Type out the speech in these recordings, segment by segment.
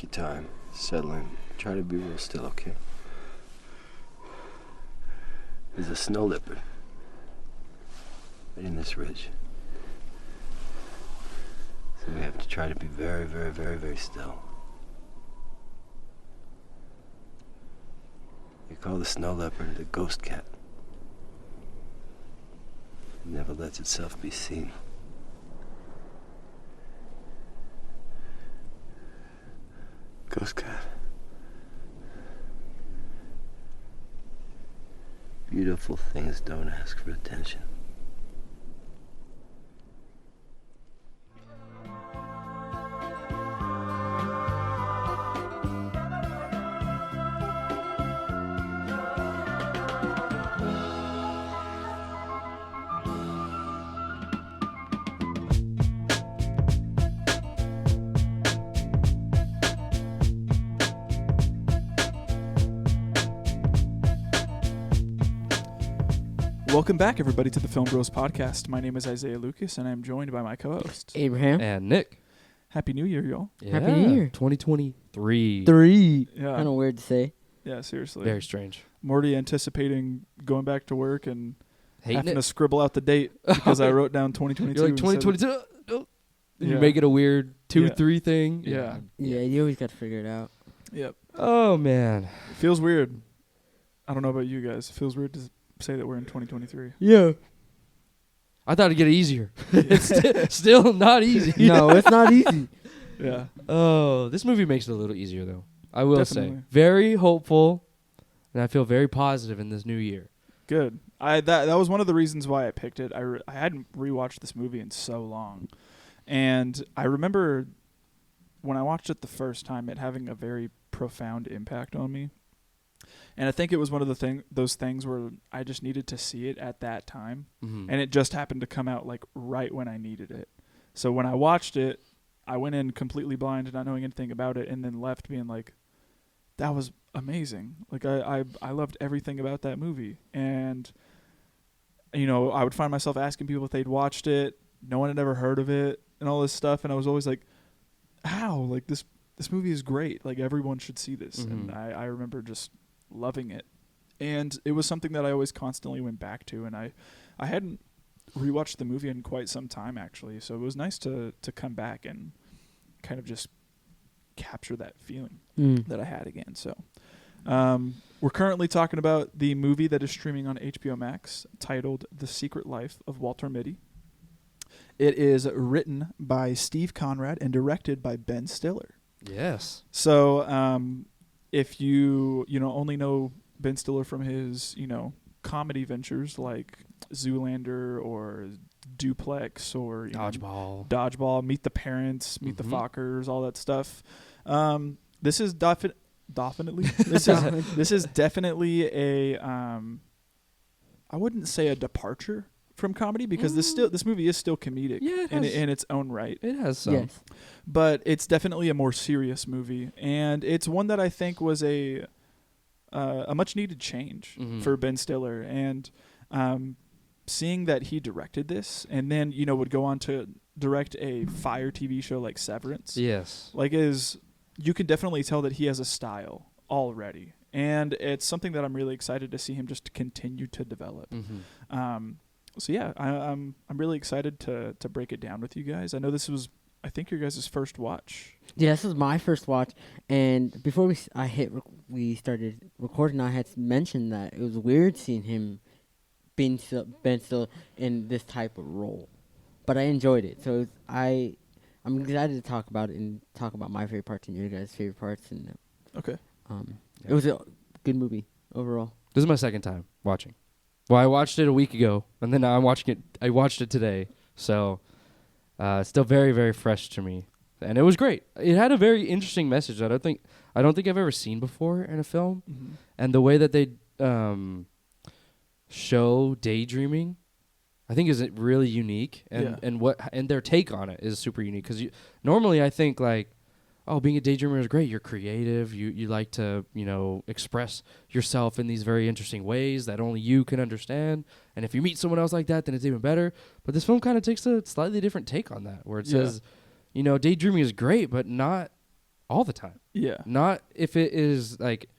Take your time. Settle in. Try to be real still, okay? There's a snow leopard right in this ridge. So we have to try to be very, very, very, very still. We call the snow leopard the ghost cat. It never lets itself be seen. Ghost cat. Beautiful things don't ask for attention. Welcome back, everybody, to the Film Bros Podcast. My name is Isaiah Lucas, and I'm joined by my co-hosts, Abraham and Nick. Happy New Year, y'all. Yeah. Happy New Year. 2023. Yeah. Kind of weird to say. Yeah, seriously. Very strange. I'm already anticipating going back to work and having Hating to it. scribble out the date because I wrote down 2022. You're like 2022. Oh. You Yeah. make it a weird 2-3 Yeah. thing. Yeah. Yeah, you always got to figure it out. Yep. Oh, man. It feels weird. I don't know about you guys. It feels weird to say that we're in 2023. Yeah. I thought it'd get easier. It's still not easy. No, it's not easy. Yeah. Oh, this movie makes it a little easier, though. I will Definitely. say. Very hopeful, and I feel very positive in this new year. Good. That was one of the reasons why I picked it. I hadn't rewatched this movie in so long. And I remember when I watched it the first time, it having a very profound impact on me. And I think it was one of those things where I just needed to see it at that time. Mm-hmm. And it just happened to come out like right when I needed it. So when I watched it, I went in completely blind, not knowing anything about it, and then left being like, that was amazing. Like I loved everything about that movie. And you know, I would find myself asking people if they'd watched it. No one had ever heard of it and all this stuff, and I was always like, how? Like this movie is great. Like everyone should see this. Mm-hmm. And I remember just loving it. And it was something that I always constantly went back to, and I hadn't rewatched the movie in quite some time, actually. So it was nice to come back and kind of just capture that feeling that I had again. So we're currently talking about the movie that is streaming on HBO Max titled The Secret Life of Walter Mitty. It is written by Steve Conrad and directed by Ben Stiller. Yes. So if you only know Ben Stiller from his, comedy ventures like Zoolander or Duplex or Dodgeball, Meet the Parents, Meet the Fockers, all that stuff. This is definitely this is definitely a I wouldn't say a departure from comedy because this movie is still comedic in its own right. It has some. Yes. But it's definitely a more serious movie, and it's one that I think was a much needed change for Ben Stiller. And seeing that he directed this, and then would go on to direct a fire TV show like Severance. Yes. You can definitely tell that he has a style already, and it's something that I'm really excited to see him just continue to develop. So yeah, I'm really excited to break it down with you guys. I know this was, I think, your guys' first watch. Yeah, this was my first watch, and before we started recording, I had mentioned that it was weird seeing him Ben Stiller in this type of role, but I enjoyed it. So I'm excited to talk about it and talk about my favorite parts and your guys' favorite parts. And Okay. It was a good movie overall. This is my second time watching. Well, I watched it a week ago, and then now I'm watching it. I watched it today, so it's still very, very fresh to me, and it was great. It had a very interesting message that I don't think I've ever seen before in a film, and the way that they show daydreaming, I think is really unique, and their take on it is super unique. Because normally I think like, oh, being a daydreamer is great. You're creative. You like to, express yourself in these very interesting ways that only you can understand. And if you meet someone else like that, then it's even better. But this film kind of takes a slightly different take on that, where it says, daydreaming is great, but not all the time. Yeah. Not if it is like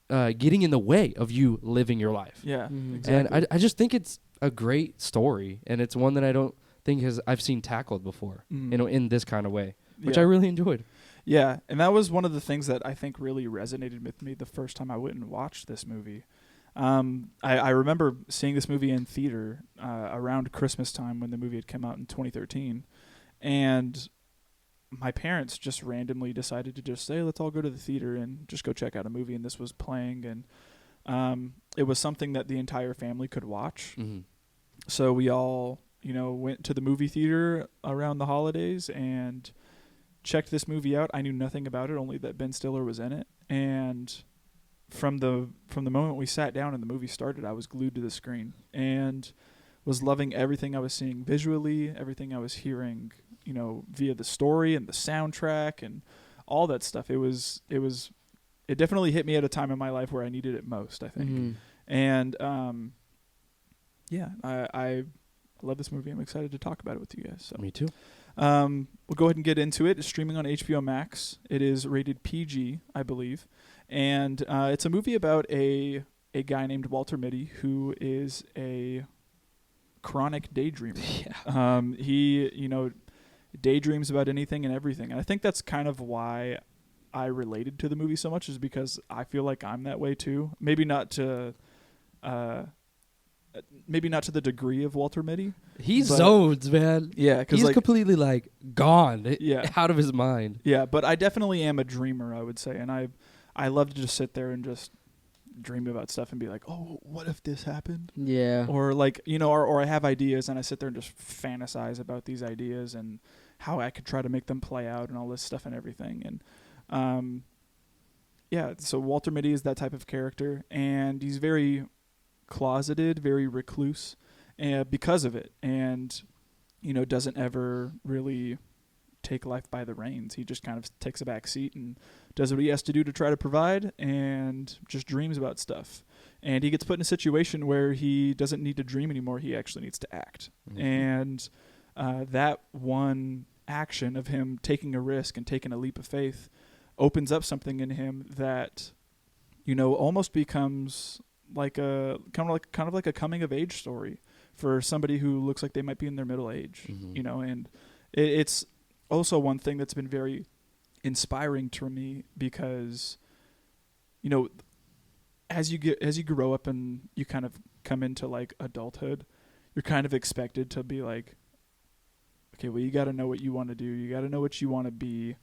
getting in the way of you living your life. Yeah. Mhm. Exactly. And I just think it's a great story, and it's one that I don't think I've seen tackled before, in this kind of way, which I really enjoyed. Yeah, and that was one of the things that I think really resonated with me the first time I went and watched this movie. I remember seeing this movie in theater around Christmas time when the movie had come out in 2013, and my parents just randomly decided to just say, let's all go to the theater and just go check out a movie, and this was playing, and it was something that the entire family could watch. Mm-hmm. So we all, went to the movie theater around the holidays and checked this movie out. I knew nothing about it, only that Ben Stiller was in it. And from the moment we sat down and the movie started, I was glued to the screen and was loving everything I was seeing visually, everything I was hearing, via the story and the soundtrack and all that stuff. It definitely hit me at a time in my life where I needed it most, I think. Mm-hmm. And I love this movie. I'm excited to talk about it with you guys. So Me too. we'll go ahead and get into it. It's streaming on HBO Max. It is rated PG, I believe. And it's a movie about a guy named Walter Mitty who is a chronic daydreamer. Yeah. He, daydreams about anything and everything. And I think that's kind of why I related to the movie so much, is because I feel like I'm that way too. Maybe not to the degree of Walter Mitty. He but- zones, man. Yeah, because He's completely like gone. Yeah. Out of his mind. Yeah, but I definitely am a dreamer, I would say, and I love to just sit there and just dream about stuff and be like, oh, what if this happened? Yeah. Or like, or I have ideas and I sit there and just fantasize about these ideas and how I could try to make them play out and all this stuff and everything. And so Walter Mitty is that type of character, and he's very closeted, very recluse, because of it, and doesn't ever really take life by the reins. He just kind of takes a back seat and does what he has to do to try to provide, and just dreams about stuff. And he gets put in a situation where he doesn't need to dream anymore. He actually needs to act. Mm-hmm. And that one action of him taking a risk and taking a leap of faith opens up something in him that almost becomes like a kind of like a coming of age story for somebody who looks like they might be in their middle age. Mm-hmm. And it's also one thing that's been very inspiring to me, because as you grow up and you kind of come into like adulthood, you're kind of expected to be like, okay, well, you got to know what you want to do, you got to know what you want to be,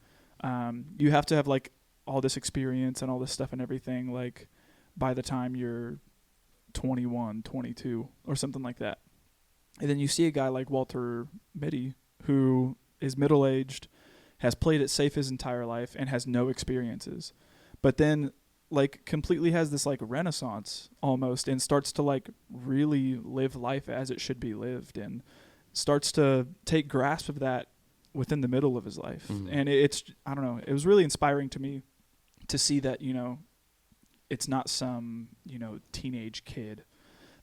you have to have like all this experience and all this stuff and everything, like by the time you're 21, 22 or something like that. And then you see a guy like Walter Mitty, who is middle-aged, has played it safe his entire life, and has no experiences. But then like completely has this like renaissance almost, and starts to like really live life as it should be lived, and starts to take grasp of that within the middle of his life. Mm-hmm. And it's, I don't know, it was really inspiring to me to see that, it's not some, teenage kid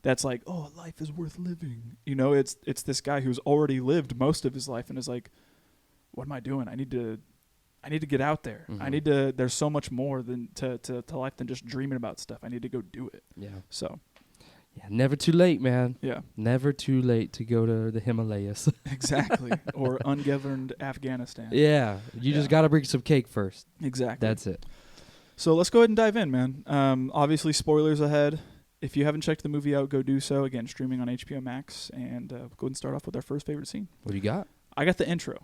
that's like, oh, life is worth living. It's this guy who's already lived most of his life and is like, what am I doing? I need to get out there. Mm-hmm. There's so much more than to life than just dreaming about stuff. I need to go do it. Yeah. So, Yeah. Never too late, man. yeah, Never too late to go to the Himalayas. exactly. Or ungoverned Afghanistan. Yeah. You just got to bring some cake first. Exactly. That's it. So let's go ahead and dive in, man. Obviously, spoilers ahead. If you haven't checked the movie out, go do so. Again, streaming on HBO Max. And go ahead and start off with our first favorite scene. What do you got? I got the intro.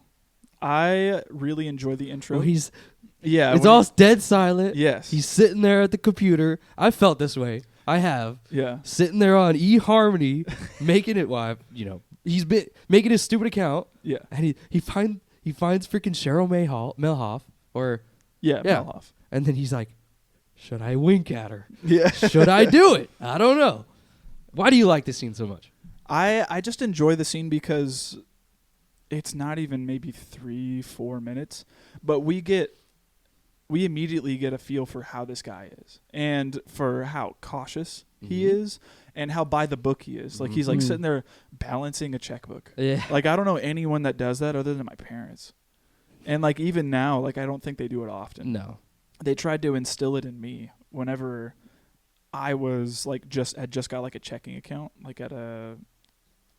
I really enjoy the intro. Well, it's all dead silent. Yes. He's sitting there at the computer. I felt this way. I have. Yeah. Sitting there on eHarmony, making it live. He's been making his stupid account. Yeah. And he finds freaking Cheryl Melhoff Yeah. Melhoff. and then he's like, should I wink at her? Yeah. Should I do it? I don't know. Why do you like this scene so much? I just enjoy the scene because it's not even maybe 3-4 minutes, but we immediately get a feel for how this guy is, and for how cautious he is, and how by the book he is. Like he's like sitting there balancing a checkbook. Yeah. Like I don't know anyone that does that other than my parents. And like even now, like I don't think they do it often. No. They tried to instill it in me whenever I was like had just got like a checking account, like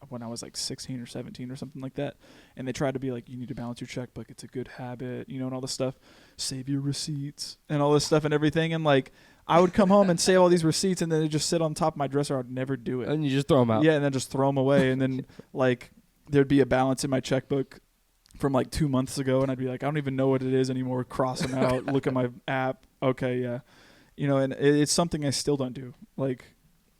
when I was like 16 or 17 or something like that. And they tried to be like, you need to balance your checkbook. It's a good habit, and all this stuff. Save your receipts and all this stuff and everything. And like, I would come home and save all these receipts, and then they just sit on top of my dresser. I'd never do it. And you just throw them out. Yeah, and then just throw them away. And then like there'd be a balance in my checkbook from like 2 months ago, and I'd be like, I don't even know what it is anymore. Cross them out. Look at my app. Okay, yeah. And it's something I still don't do. Like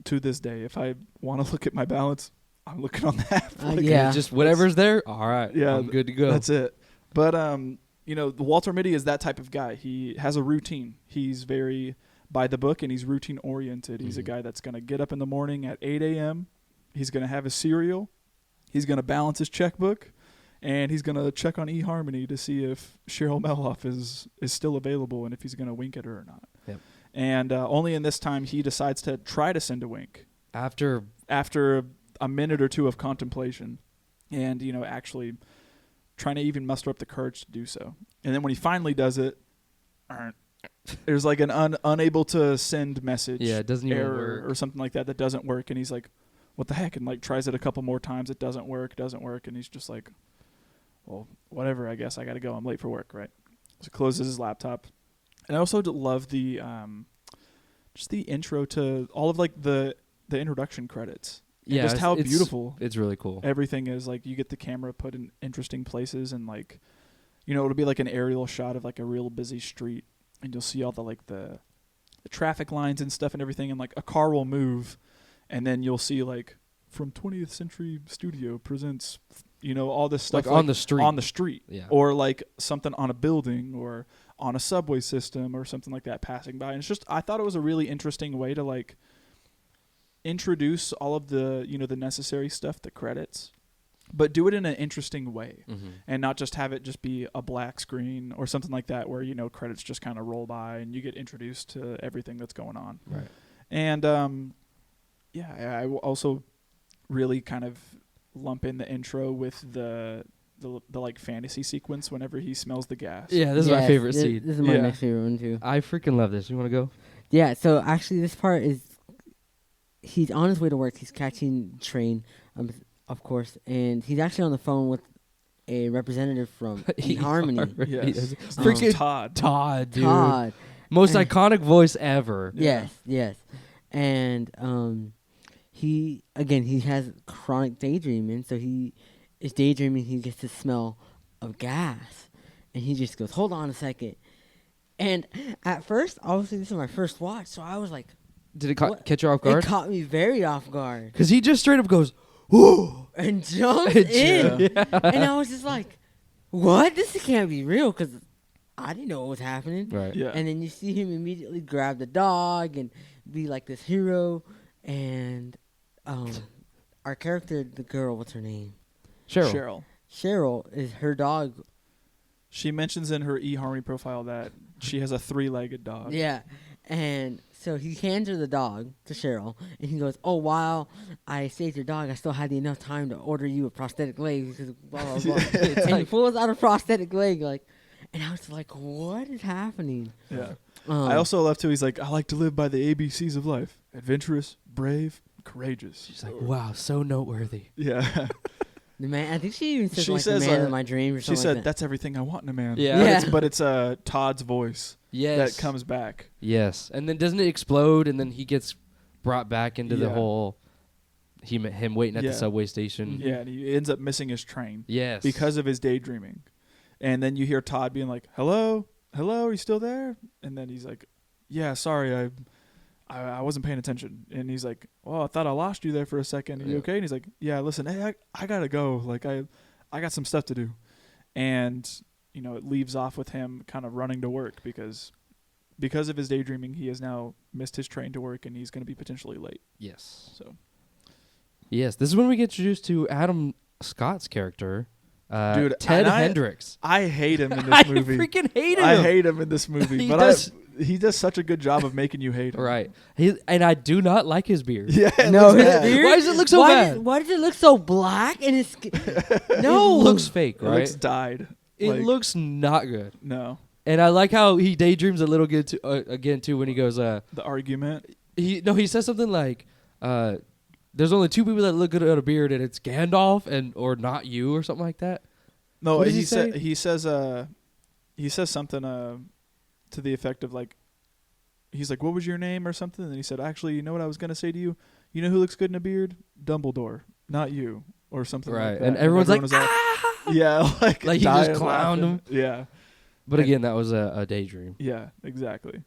to this day, if I want to look at my balance, I'm looking on the app. Yeah. Just whatever's there. All right. Yeah, I'm good to go. That's it. But Walter Mitty is that type of guy. He has a routine. He's very by the book, and he's routine oriented. He's a guy that's going to get up in the morning at 8 a.m. He's going to have his cereal. He's going to balance his checkbook, and he's going to check on eHarmony to see if Cheryl Melhoff is still available and if he's going to wink at her or not. Yep. And only in this time he decides to try to send a wink After a minute or two of contemplation, and actually trying to even muster up the courage to do so. And then when he finally does it, there's like an unable to send message. Yeah, it doesn't even error work. or something like that doesn't work. And he's like, what the heck? And like tries it a couple more times. It doesn't work. And he's just like, well, whatever, I guess I got to go. I'm late for work, right? So he closes his laptop. And I also love the just the intro to all of like the introduction credits. Yeah, just how beautiful it's really cool. everything is. Like you get the camera put in interesting places, and like it'll be like an aerial shot of like a real busy street, and you'll see all the traffic lines and stuff and everything, and like a car will move, and then you'll see like from 20th Century Studio presents all this stuff like on the street. Yeah. Or like something on a building or on a subway system or something like that passing by. And it's just, I thought it was a really interesting way to like introduce all of the the necessary stuff, the credits, but do it in an interesting way, and not just have it just be a black screen or something like that where credits just kind of roll by and you get introduced to everything that's going on. Right. And I also really kind of lump in the intro with the like fantasy sequence whenever he smells the gas. Yeah, this is my favorite scene. This is my next favorite one too. I freaking love this. You want to go? Yeah, so actually this part is he's on his way to work. He's catching train, of course, and he's actually on the phone with a representative from eHarmony. Yes. Freaking Todd, dude. Todd. Most iconic voice ever. Yes. And he has chronic daydreaming, so he is daydreaming. He gets the smell of gas, and he just goes, "Hold on a second." And at first, obviously, this is my first watch, so I was like, "Did it catch you off guard?" It caught me very off guard because he just straight up goes, "Whoa!" and jumps in, and I was just like, "What? This can't be real," because I didn't know what was happening. Right. Yeah. And then you see him immediately grab the dog and be like this hero, and our character, the girl, what's her name? Cheryl. Cheryl is her dog. She mentions in her eHarmony profile that she has a 3-legged dog. Yeah. And so he hands her the dog to Cheryl, and he goes, "Oh, while I saved your dog, I still had enough time to order you a prosthetic leg." Because blah, blah, blah. And he pulls out a prosthetic leg, like, and I was like, what is happening? Yeah. I also love, too, he's like, I like to live by the ABCs of life. Adventurous, brave, courageous. She's like, wow, so noteworthy. Yeah. The man, I think she even says, She like, says, the man of my dream or something She said, like that. that's everything I want in a man. Yeah. But it's Todd's voice that comes back. Yes. And then doesn't it explode, and then he gets brought back into the whole him waiting at the subway station. Yeah, and he ends up missing his train. Yes. Because of his daydreaming. And then you hear Todd being like, hello, are you still there? And then he's like, yeah, sorry, I wasn't paying attention. And he's like, well, I thought I lost you there for a second. Are you okay? And he's like, yeah, listen, hey, I gotta go. Like, I got some stuff to do. And, it leaves off with him kind of running to work because of his daydreaming, he has now missed his train to work, and he's going to be potentially late. Yes. So. Yes, this is when we get introduced to Adam Scott's character, Dude, Ted Hendricks. I hate him in this movie. I freaking hate him. I hate him in this movie. He does such a good job of making you hate him. Right. And I do not like his beard. Yeah. No, his bad. beard. Why does it look so bad? Why does it look so black? And it's no. It looks fake, It right? looks dyed. It Like, looks not good. no. And I like how he daydreams a little good again too when he goes The argument. he says something like there's only two people that look good at a beard, and it's Gandalf or not you or something like that. No, What does he he say? he says something to the effect of like, he's like, what was your name or something? And he said, actually, you know what I was gonna say to you? You know who looks good in a beard? Dumbledore, not you, or something Right. like that. And everyone's like, was all, yeah, like Like he dying just clowned laughing. him. Yeah. But again, that was a daydream. Yeah, exactly.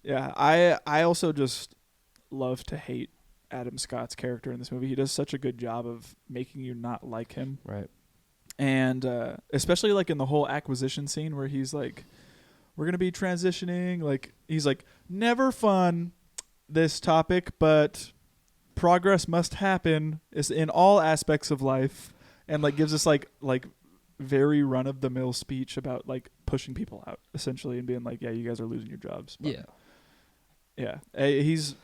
Yeah, I also just love to hate Adam Scott's character in this movie. He does such a good job of making you not like him. Right. And especially like in the whole acquisition scene where he's like, we're going to be transitioning. Like, he's like, never fun, this topic, but progress must happen is in all aspects of life. And like gives us like very run-of-the-mill speech about like pushing people out essentially and being like, yeah, you guys are losing your jobs. But yeah, he's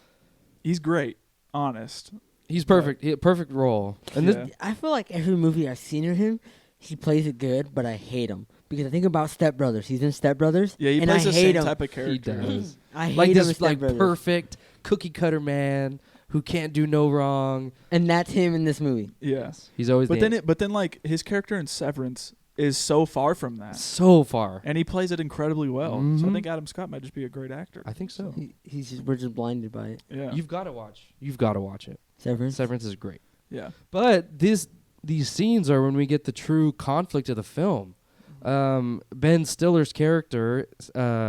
great, honest. He's perfect. Perfect role. And Yeah. this, I feel like every movie I've seen of him, he plays it good, but I hate him because I think about Step Brothers. He's in Step Brothers. Yeah, he and plays I the hate same him. type of character. he does. I hate Like him in this Step like Brothers. perfect cookie cutter man who can't do no wrong. And that's him in this movie. Yeah. He's always But then like his character in Severance is so far from that. so far. And he plays it incredibly well. So I Mhm. think Adam Scott might just be a great actor. I think so. We're just blinded by it. Yeah. You've got to watch. You've got to watch it. Severance. Severance is great. Yeah. But these scenes are when we get the true conflict of the film. Ben Stiller's character,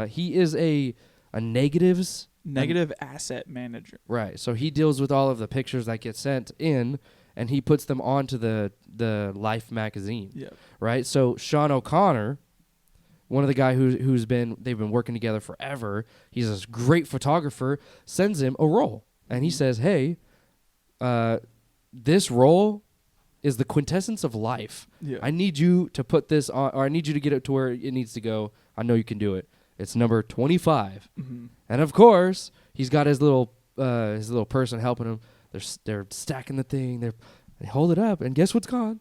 he is a negatives Negative asset manager. right. So he deals with all of the pictures that get sent in, and he puts them onto the Life magazine. Yeah. Right. So Sean O'Connor, one of the guy they've been working together forever. He's this great photographer. Sends him a roll, and he says, "Hey, this roll is the quintessence of life. Yeah. I need you to put this on, or I need you to get it to where it needs to go. I know you can do it. It's number 25." Mm-hmm. And of course, he's got his little person helping him. They're stacking the thing. They hold it up, and guess what's gone?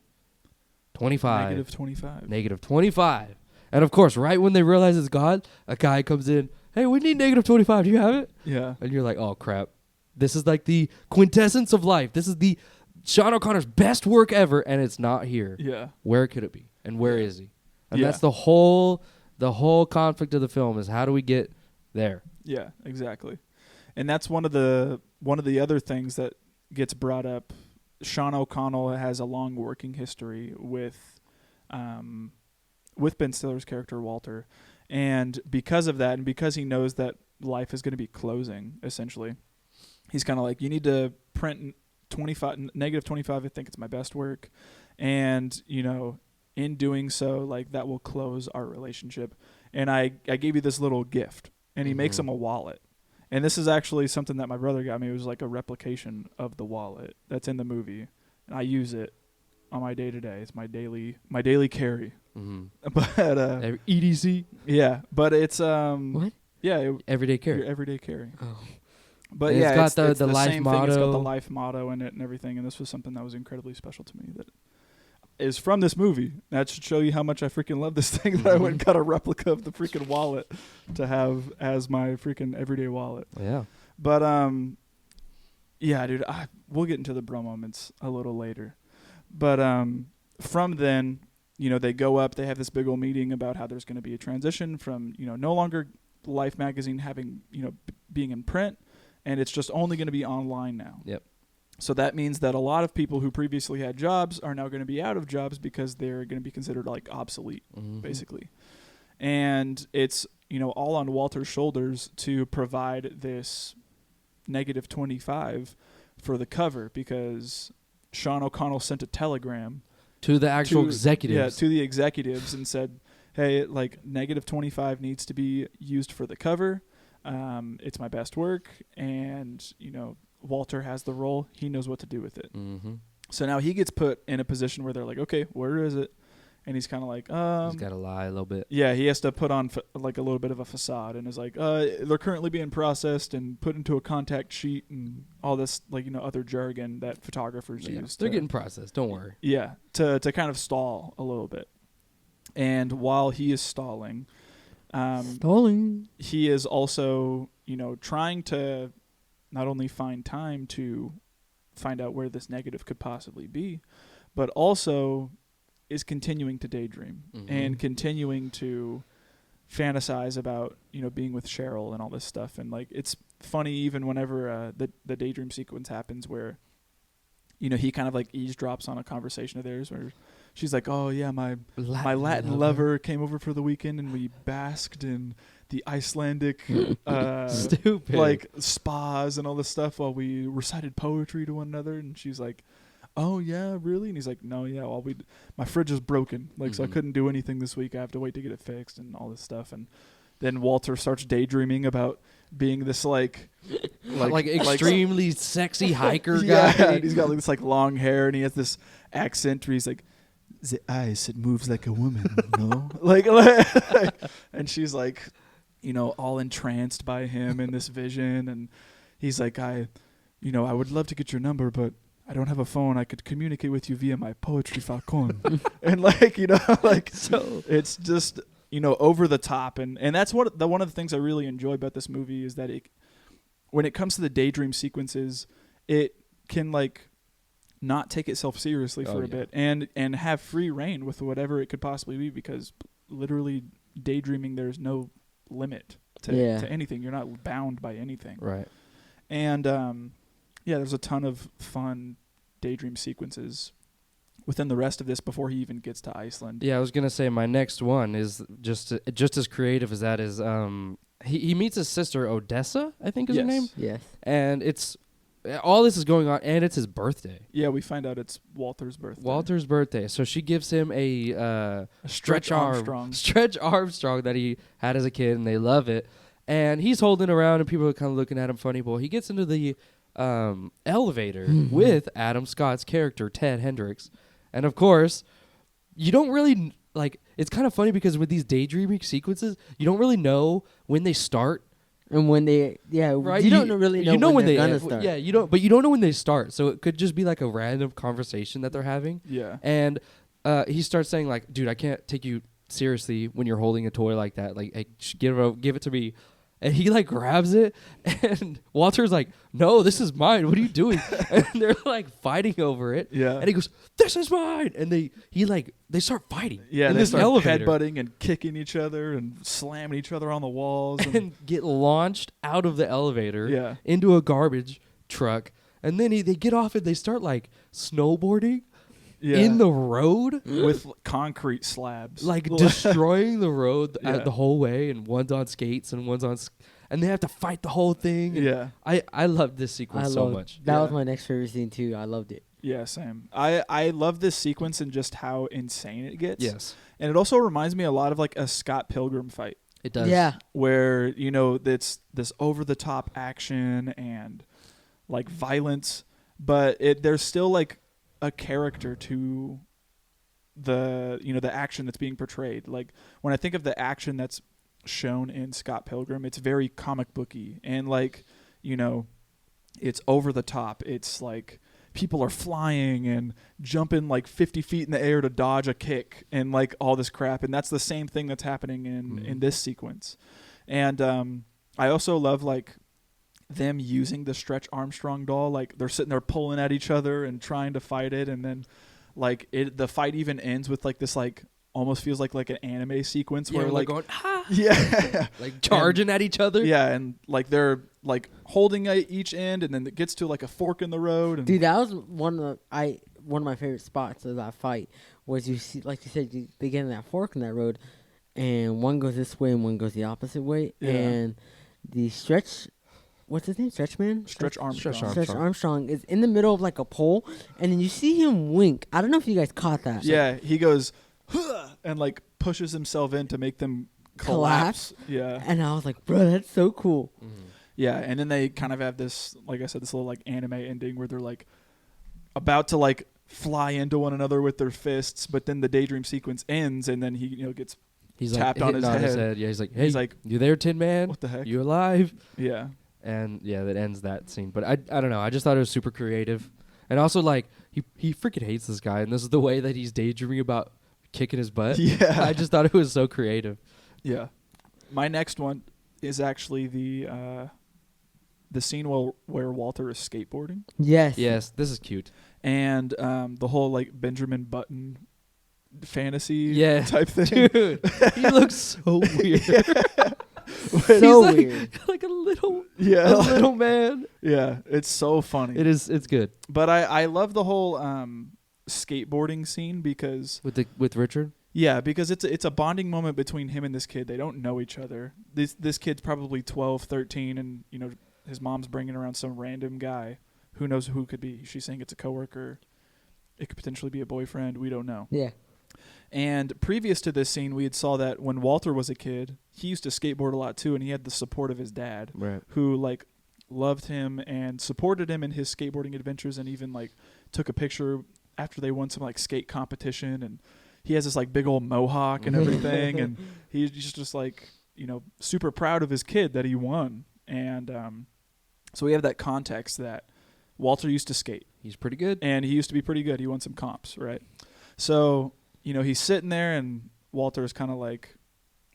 25. Negative 25. Negative 25. And of course, right when they realize it's gone, a guy comes in. Hey, we need negative 25. Do you have it? Yeah. And you're like, oh crap. This is like the quintessence of life. This is the Sean O'Connor's best work ever, and it's not here. Yeah. Where could it be? And where Yeah. is he? And Yeah. that's the whole conflict of the film is how do we get there? Yeah, exactly. And that's one of the other things that gets brought up. Sean O'Connell has a long working history with Ben Stiller's character Walter, and because of that, and because he knows that life is going to be closing, essentially, he's kind of like, you need to print negative 25. I think it's my best work, and in doing so, like that will close our relationship. And I gave you this little gift, and he makes him a wallet. And this is actually something that my brother got me. It was like a replication of the wallet that's in the movie, and I use it on my day-to-day. It's my daily carry. Mm-hmm. But EDC? yeah, but it's What? yeah, Everyday care. your everyday carry. Oh. But And yeah, it's got it's the life same thing. It's got the motto. life motto in it and everything. And this was something that was incredibly special to me. That is from this movie. That should show you how much I freaking love this thing. That I went and got a replica of the freaking wallet to have as my freaking everyday wallet. Yeah. But yeah, dude, we'll get into the bro moments a little later. But from then, they go up. They have this big old meeting about how there's going to be a transition from no longer Life magazine having being in print, and it's just only going to be online now. Yep. So that means that a lot of people who previously had jobs are now going to be out of jobs because they're going to be considered like obsolete, basically. And it's, all on Walter's shoulders to provide this negative 25 for the cover, because Sean O'Connell sent a telegram To the actual to executives. the executives and said, hey, like negative 25 needs to be used for the cover. It's my best work. And, Walter has the role. He knows what to do with it. Mm-hmm. So now he gets put in a position where they're like, okay, where is it? And he's kind of like, He's got to lie a little bit. yeah, he has to put on like a little bit of a facade, and is like, they're currently being processed and put into a contact sheet and all this, like, other jargon that photographers Yeah. use. They're getting processed. Don't worry. Yeah, to kind of stall a little bit. And while he is stalling, he is also, trying to not only find time to find out where this negative could possibly be, but also is continuing to daydream and continuing to fantasize about, being with Cheryl and all this stuff. And like, it's funny even whenever the daydream sequence happens where, he kind of like eavesdrops on a conversation of theirs where she's like, oh yeah, my Latin lover came over for the weekend and we basked in the Icelandic stupid like spas and all this stuff while we recited poetry to one another. And she's like, oh yeah, really? And he's like, no, yeah, well, my fridge is broken, like so I couldn't do anything this week. I have to wait to get it fixed and all this stuff. And then Walter starts daydreaming about being this like extremely sexy hiker guy. Yeah, and he's got like this like long hair and he has this accent where he's like, the ice, it moves like a woman, no? like, and she's like, all entranced by him in this vision. And he's like, I would love to get your number, but I don't have a phone. I could communicate with you via my poetry falcon. And like, so it's just, over the top. And that's one of the things I really enjoy about this movie is that when it comes to the daydream sequences, it can like not take itself seriously for a bit and have free reign with whatever it could possibly be, because literally daydreaming, there's no limit to anything. You're not bound by anything. Right. And there's a ton of fun daydream sequences within the rest of this before he even gets to Iceland. Yeah, I was gonna say my next one is just as creative as that is. He meets his sister Odessa, I think is her name. Yes. And it's all this is going on, and it's his birthday. Yeah, we find out it's Walter's birthday. So she gives him a Stretch Armstrong that he had as a kid, and they love it. And he's holding around, and people are kind of looking at him funny. Well, he gets into the elevator with Adam Scott's character, Ted Hendricks. And of course, you don't really like. It's kind of funny because with these daydreaming sequences, you don't really know when they start and when they right. You don't really know when they're gonna start. Yeah, you don't. But you don't know when they start, so it could just be like a random conversation that they're having. Yeah. And he starts saying like, "Dude, I can't take you seriously when you're holding a toy like that. Like, hey, give it to me." And he like grabs it, and Walter's like, "No, this is mine. What are you doing?" And they're like fighting over it. Yeah. And he goes, "This is mine." And they start fighting. Yeah. In they this start elevator, headbutting and kicking each other and slamming each other on the walls and get launched out of the elevator. Yeah. Into a garbage truck. And then they get off and they start like snowboarding. Yeah. In the road with concrete slabs, like destroying the road the whole way, and one's on skates and one's on and they have to fight the whole thing. Yeah. I love this sequence so much. That was my next favorite scene too. I loved it. Yeah, same. I love this sequence and just how insane it gets. Yes. And it also reminds me a lot of like a Scott Pilgrim fight. It does. Yeah. Where, it's this over the top action and like violence, but there's still like a character to the the action that's being portrayed. Like when I think of the action that's shown in Scott Pilgrim, it's very comic booky and like it's over the top. It's like people are flying and jumping like 50 feet in the air to dodge a kick and like all this crap, and that's the same thing that's happening in this sequence. And I also love like them using the Stretch Armstrong doll. Like they're sitting there pulling at each other and trying to fight it, and then like the fight even ends with like this like almost feels like an anime sequence where like going like charging at each other. Yeah, and like they're like holding at each end, and then it gets to like a fork in the road. And dude, that was one of my favorite spots of that fight was you see, like you said, they get in that fork in that road, and one goes this way and one goes the opposite way, and the Stretch. What's his name? Stretch Armstrong. Stretch Armstrong is in the middle of like a pole, and then you see him wink. I don't know if you guys caught that. Yeah, he goes and like pushes himself in to make them collapse. Yeah. And I was like, bro, that's so cool. Mm-hmm. Yeah, and then they kind of have this, like I said, this little like anime ending where they're like about to like fly into one another with their fists, but then the daydream sequence ends, and then he gets tapped like, on his head. Yeah, he's like, "You there, Tin Man? What the heck? You alive?" Yeah. And yeah, that ends that scene. But I don't know. I just thought it was super creative, and also like he freaking hates this guy, and this is the way that he's daydreaming about kicking his butt. Yeah. I just thought it was so creative. Yeah. My next one is actually the scene where Walter is skateboarding. Yes. Yes, this is cute. And the whole like Benjamin Button fantasy type thing. Dude, he looks so weird. So He's weird. like a little man. Yeah, it's so funny. It's good. But I love the whole skateboarding scene because With Richard? yeah, because it's a bonding moment between him and this kid. They don't know each other. This kid's probably 12, 13 and you know his mom's bringing around some random guy. Who knows who it could be? She's saying it's a coworker. It could potentially be a boyfriend. We don't know. Yeah. And previous to this scene, we had saw that when Walter was a kid, he used to skateboard a lot too, and he had the support of his dad, Right. who like loved him and supported him in his skateboarding adventures, and even like took a picture after they won some like skate competition, and he has this like big old mohawk and everything, and he's just like you know super proud of his kid that he won, and so we have that context that Walter used to skate. He's pretty good. And he used to be pretty good. He won some comps, right? So, you know, he's sitting there and Walter's kind of like,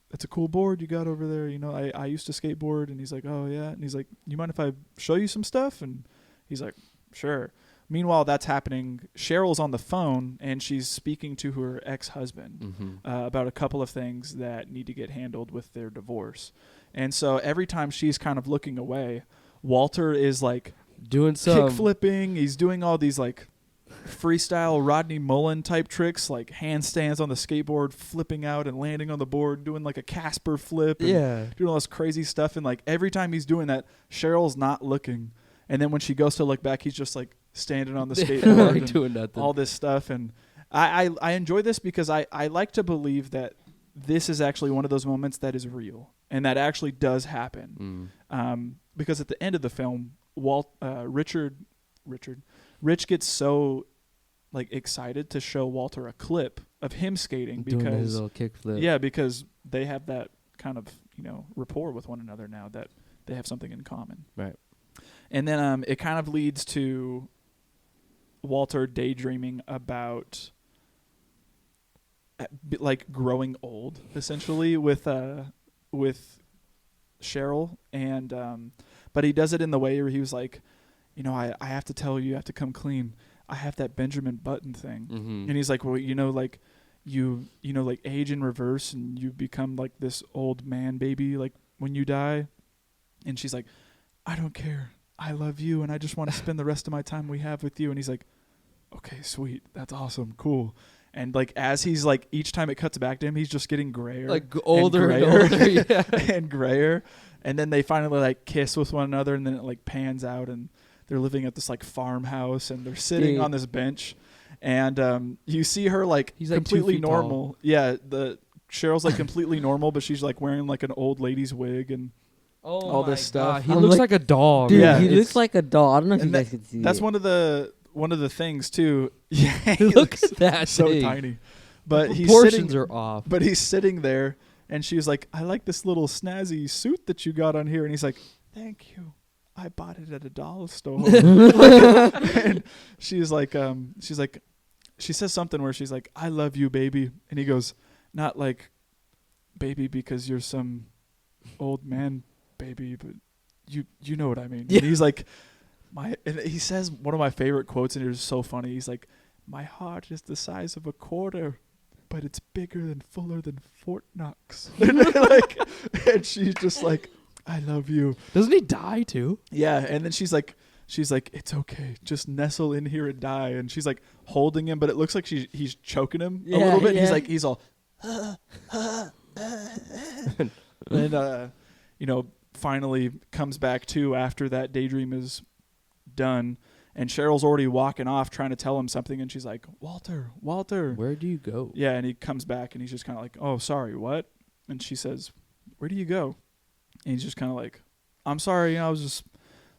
that's a cool board you got over there. You know, I used to skateboard. And he's like, oh, yeah. And he's like, you mind if I show you some stuff? And he's like, sure. Meanwhile, that's happening. Cheryl's on the phone and she's speaking to her ex-husband about a couple of things that need to get handled with their divorce. And so every time she's kind of looking away, Walter is like, doing some kick flipping. He's doing all these like freestyle Rodney Mullen type tricks, like handstands on the skateboard, flipping out and landing on the board, doing like a Casper flip. And doing all this crazy stuff. And like every time he's doing that, Cheryl's not looking. And then when she goes to look back, he's just like standing on the skateboard and doing nothing. all this stuff. And I enjoy this because I like to believe that this is actually one of those moments that is real and that actually does happen. Because at the end of the film, Rich gets so like excited to show Walter a clip of him skating doing his because little kick flip. Yeah, because they have that kind of, you know, rapport with one another now that they have something in common. Right. And then it kind of leads to Walter daydreaming about like growing old essentially with Cheryl and but he does it in the way where he was like, you know, I have to tell you have to come clean. I have that Benjamin Button thing. And he's like, well, you know, like you know, like age in reverse and you become like this old man baby, like when you die. And she's like, I don't care. I love you. And I just want to spend the rest of my time we have with you. And he's like, okay, sweet. That's awesome. Cool. And like as he's like each time it cuts back to him, he's just getting grayer, like older and older, yeah, and grayer. And then they finally like kiss with one another, and then it like pans out, and they're living at this like farmhouse, and they're sitting on this bench, and you see her like he's like completely normal. Tall. Yeah, the Cheryl's like completely normal, but she's like wearing like an old lady's wig and all this stuff. He looks like a dog. Dude, yeah, he looks like a dog. I don't know if you that, guys can see that's it. one of the things too. Yeah, look at that. So thing. tiny. But the proportions sitting, are off. But he's sitting there, and she's like, I like this little snazzy suit that you got on here. And he's like, thank you. I bought it at a dollar store. And she's like, she says something where she's like, I love you, baby. And he goes, not like, baby, because you're some old man, baby, but you know what I mean. Yeah. And he's like, and he says one of my favorite quotes, and it is so funny. He's like, my heart is the size of a quarter, but it's bigger and fuller than Fort Knox. And she's just like, I love you. Doesn't he die too? Yeah, and then she's like, it's okay, just nestle in here and die. And she's like holding him, but it looks like he's choking him a little bit. Yeah. He's all, and you know, finally comes back to after that daydream is done. And Cheryl's already walking off trying to tell him something. And she's like, Walter. Where do you go? Yeah, and he comes back and he's just kind of like, oh, sorry, what? And she says, where do you go? And he's just kind of like, I'm sorry, you know, I was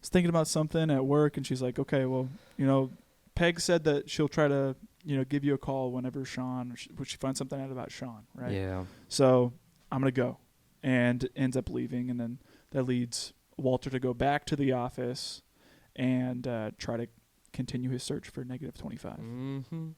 thinking about something at work. And she's like, okay, well, you know, Peg said that she'll try to, you know, give you a call whenever when she finds something out about Sean, right? Yeah. So I'm going to go. And ends up leaving. And then that leads Walter to go back to the office and try to continue his search for -25. Mm-hmm.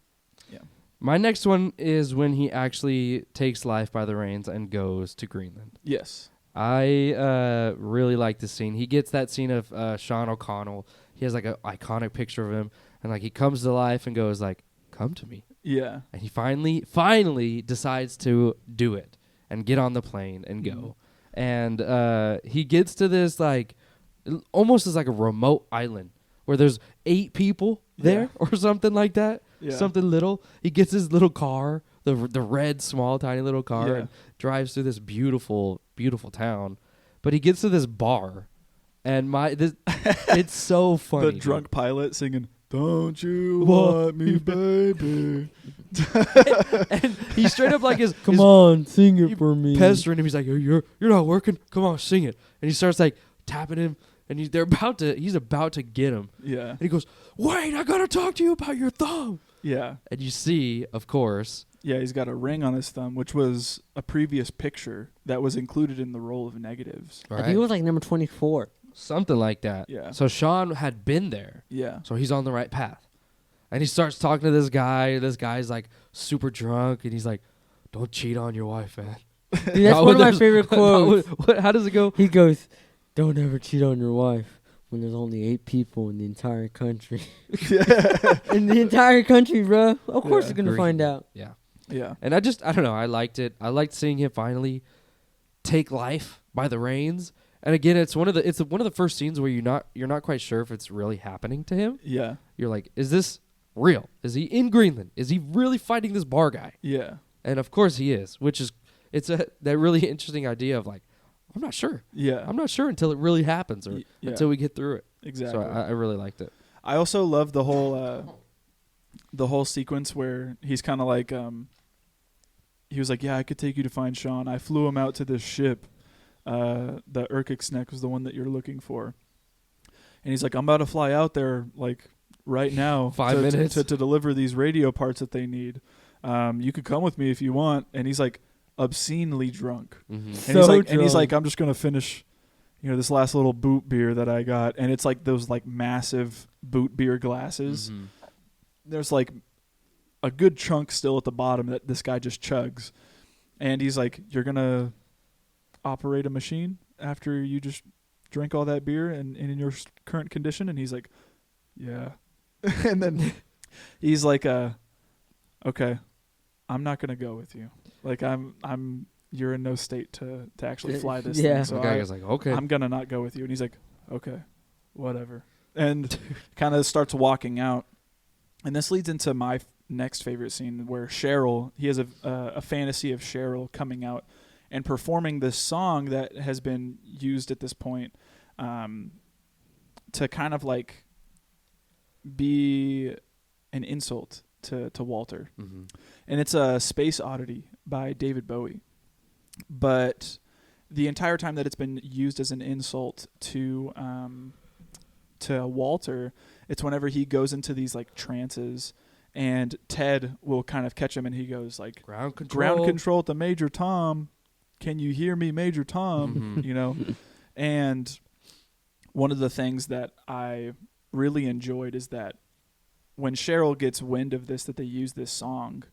Yeah. My next one is when he actually takes life by the reins and goes to Greenland. Yes. I really like this scene. He gets that scene of Sean O'Connell. He has like an iconic picture of him, and like he comes to life and goes like, "Come to me." Yeah. And he finally decides to do it and get on the plane and go. And he gets to this like almost as like a remote island where there's 8 people there or something like that. Yeah. Something little. He gets his little car, the red, small, tiny little car, and drives through this beautiful, beautiful town. But he gets to this bar, and it's so funny. The drunk pilot singing, "Don't you want me, baby?" And he straight up like Come on, sing it for me. Pestering him. He's like, you're not working. Come on, sing it. And he starts like tapping him, and he's about to get him. Yeah. And he goes, "Wait, I gotta talk to you about your thumb." Yeah. And you see, of course. Yeah, he's got a ring on his thumb, which was a previous picture that was included in the roll of negatives. I think it was like number 24. Something like that. Yeah. So Sean had been there. Yeah. So he's on the right path. And he starts talking to this guy. This guy's like super drunk, and he's like, "Don't cheat on your wife, man." Dude, that's one of my favorite quotes. How does it go? He goes, "Don't ever cheat on your wife when there's only 8 people in the entire country." In the entire country, bro. Of course you're going to find out. Yeah. Yeah. And I don't know. I liked it. I liked seeing him finally take life by the reins. And again, it's one of the first scenes where you're not quite sure if it's really happening to him. Yeah. You're like, is this real? Is he in Greenland? Is he really fighting this bar guy? Yeah. And of course he is, it's that really interesting idea of like, I'm not sure. Yeah. I'm not sure until it really happens or until we get through it. Exactly. So I really liked it. I also love the whole sequence where he's kind of like he was like, "Yeah, I could take you to find Sean. I flew him out to this ship. The Erkiksnek was the one that you're looking for." And he's like, "I'm about to fly out there like right now 5 minutes to deliver these radio parts that they need. You could come with me if you want." And he's like obscenely drunk. Mm-hmm. And he's like, "I'm just gonna finish, this last little boot beer that I got." And it's like those like massive boot beer glasses. Mm-hmm. There's like a good chunk still at the bottom that this guy just chugs. And he's like, "You're gonna operate a machine after you just drink all that beer and in your current condition?" And he's like, "Yeah." And then he's like, "Okay, I'm not gonna go with you. Like you're in no state to actually fly this thing. So the guy was like, "Okay, I'm gonna not go with you." And he's like, "Okay, whatever." And kind of starts walking out. And this leads into my next favorite scene where he has a fantasy of Cheryl coming out and performing this song that has been used at this point to kind of like be an insult to Walter. Mm-hmm. And it's a Space Oddity by David Bowie. But the entire time that it's been used as an insult to Walter, it's whenever he goes into these like trances and Ted will kind of catch him and he goes like, ground control to Major Tom. Can you hear me, Major Tom?" Mm-hmm. And one of the things that I really enjoyed is that when Cheryl gets wind of this, that they use this song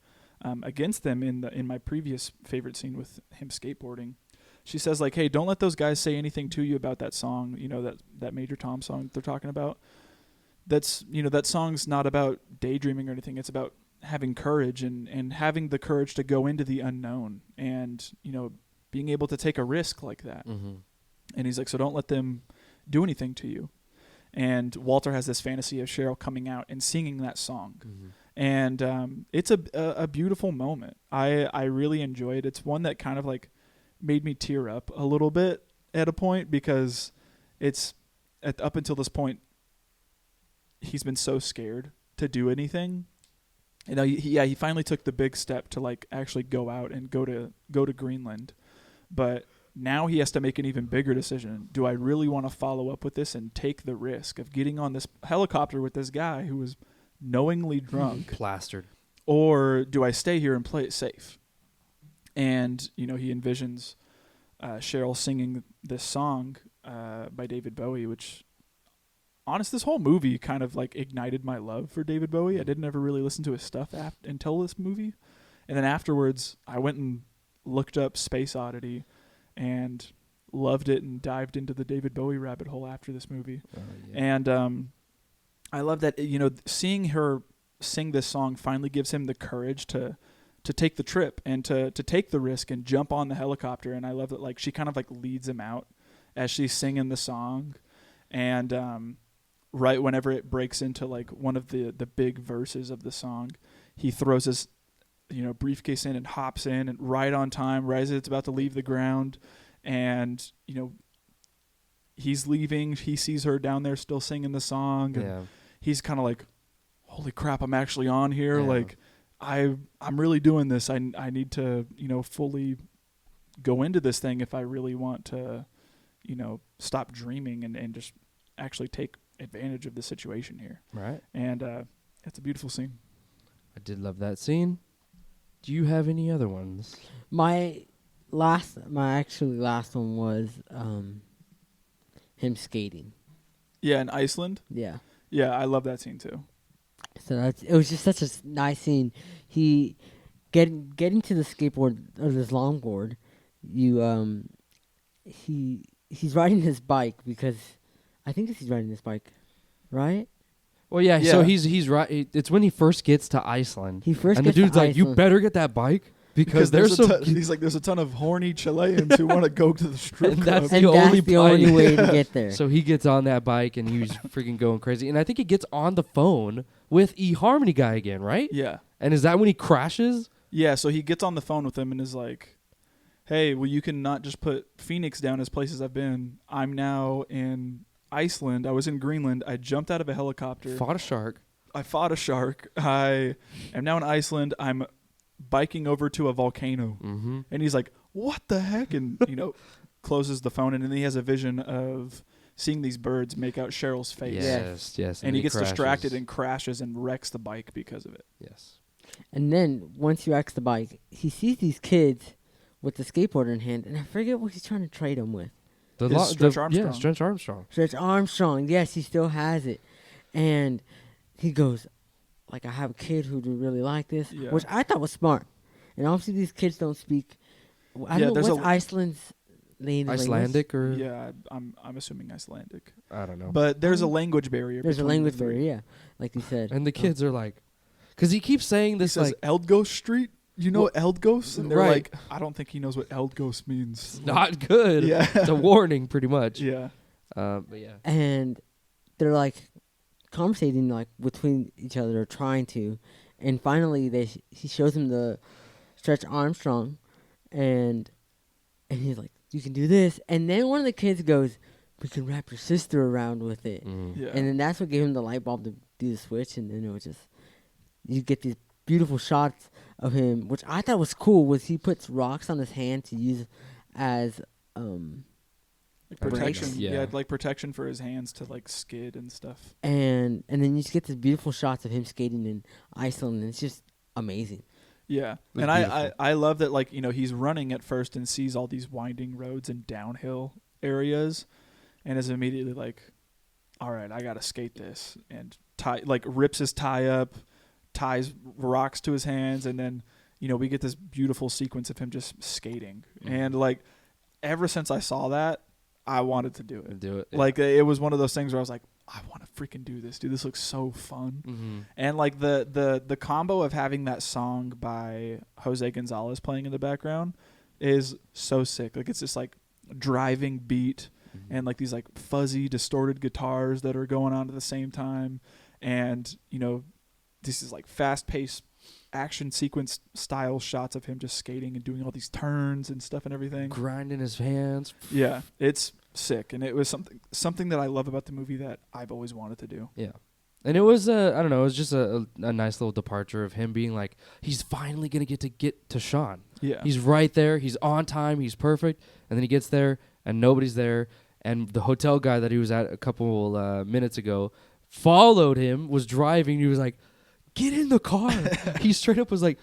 against them in my previous favorite scene with him skateboarding, she says like, "Hey, don't let those guys say anything to you about that song, that Major Tom song that they're talking about. That's, that song's not about daydreaming or anything. It's about having courage and having the courage to go into the unknown and, being able to take a risk like that." Mm-hmm. And he's like, "So don't let them do anything to you." And Walter has this fantasy of Cheryl coming out and singing that song. Mm-hmm. And it's a beautiful moment. I really enjoy it. It's one that kind of like made me tear up a little bit at a point because it's up until this point, he's been so scared to do anything. And he finally took the big step to like actually go out and go to Greenland. But now he has to make an even bigger decision. Do I really want to follow up with this and take the risk of getting on this helicopter with this guy who was knowingly drunk? Plastered. Or do I stay here and play it safe? And, he envisions Cheryl singing this song by David Bowie, which honest, this whole movie kind of like ignited my love for David Bowie. I didn't ever really listen to his stuff until this movie. And then afterwards, I went and looked up Space Oddity and loved it and dived into the David Bowie rabbit hole after this movie. And I love that, you know, seeing her sing this song finally gives him the courage to take the trip and to take the risk and jump on the helicopter. And I love that, like, she kind of like leads him out as she's singing the song. And right whenever it breaks into like one of the big verses of the song, he throws his, you know, briefcase in and hops in, and right on time, right as it's about to leave the ground. And, you know, he's leaving. He sees her down there still singing the song. And he's kind of like, holy crap, I'm actually on here. Like, I'm really doing this. I need to, you know, fully go into this thing if I really want to, you know, stop dreaming and just actually take advantage of the situation here. Right. And it's a beautiful scene. I did love that scene. Do you have any other ones? My actually last one was him skating. Yeah, in Iceland. Yeah. Yeah, I love that scene too. So it was just such a nice scene. He getting to the skateboard or this longboard. He's riding his bike because I think he's riding his bike, right? Well, yeah. So he's right. It's when he first gets to Iceland. And the dude's like, "You better get that bike because there's some." He's like, "There's a ton of horny Chileans who want to go to the strip and club." That's the only way to get there. So he gets on that bike and he's freaking going crazy. And I think he gets on the phone with eHarmony guy again, right? Yeah. And is that when he crashes? Yeah. So he gets on the phone with him and is like, "Hey, well, you can not just put Phoenix down as places I've been. I'm now in Iceland. I was in Greenland. I jumped out of a helicopter. Fought a shark. I fought a shark. I am now in Iceland. I'm biking over to a volcano." Mm-hmm. And he's like, "What the heck?" And, you know, closes the phone. And then he has a vision of seeing these birds make out Cheryl's face. Yes. And he gets distracted and crashes and wrecks the bike because of it. Yes. And then once he wrecks the bike, he sees these kids with the skateboarder in hand, and I forget what he's trying to trade them with. Stretch Armstrong. Yeah, Stretch Armstrong. Stretch Armstrong. Yes, he still has it. And he goes, like, I have a kid who would really like this, which I thought was smart. And obviously these kids don't speak. I don't know what's Iceland's Icelandic or? Yeah, I'm assuming Icelandic. I don't know. But there's a language barrier. There's a language barrier, yeah, like you said. And the kids are like, because he keeps saying this, he says, like Eldgos Street. You know Eldgos? And they're right. like, I don't think he knows what Eldgos means. It's not good. Yeah. It's a warning, pretty much. Yeah. But yeah. And they're like conversating like between each other, trying to, and finally he shows him the Stretch Armstrong, and he's like, "You can do this." And then one of the kids goes, "We can wrap your sister around with it." Yeah. And then that's what gave him the light bulb to do the switch, and then it was just you get these beautiful shots of him, which I thought was cool. Was he puts rocks on his hand to use as protection? Yeah, like protection for his hands to like skid and stuff. And then you just get these beautiful shots of him skating in Iceland, and it's just amazing. Yeah, and I love that, like, you know, he's running at first and sees all these winding roads and downhill areas, and is immediately like, all right, I gotta skate this, and rips his tie up, ties rocks to his hands, and then, you know, we get this beautiful sequence of him just skating. Mm-hmm. And like, ever since I saw that, I wanted to do it. Yeah. Like, it was one of those things where I was like, I want to freaking do this, dude. This looks so fun. Mm-hmm. And like the combo of having that song by Jose Gonzalez playing in the background is so sick. Like, it's just like driving beat, mm-hmm. and like these like fuzzy distorted guitars that are going on at the same time. And, you know, this is like fast-paced action sequence style shots of him just skating and doing all these turns and stuff and everything. Grinding his hands. Yeah, it's sick. And it was something that I love about the movie that I've always wanted to do. Yeah. And it was, I don't know, it was just a nice little departure of him being like, he's finally going to get to Sean. Yeah. He's right there. He's on time. He's perfect. And then he gets there, and nobody's there. And the hotel guy that he was at a couple minutes ago followed him, was driving. He was like, get in the car. He straight up was like,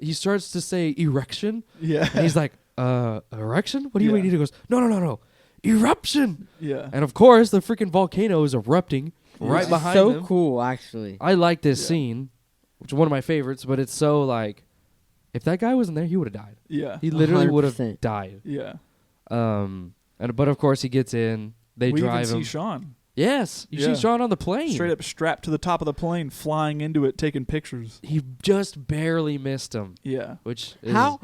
he starts to say erection. Yeah. And he's like, erection? What do you mean? He goes, no. eruption. Yeah. And of course, the freaking volcano is erupting right It's behind so them. cool, actually. I like this Yeah. scene, which is one of my favorites, but it's so like, if that guy wasn't there, he would have died. Yeah. He literally would have 100%. died. Yeah. But of course he gets in. They we drive even him. see Sean Yes, you Yeah. see Sean on the plane. straight up strapped to the top of the plane, flying into it, taking pictures. He just barely missed him, Yeah. which is How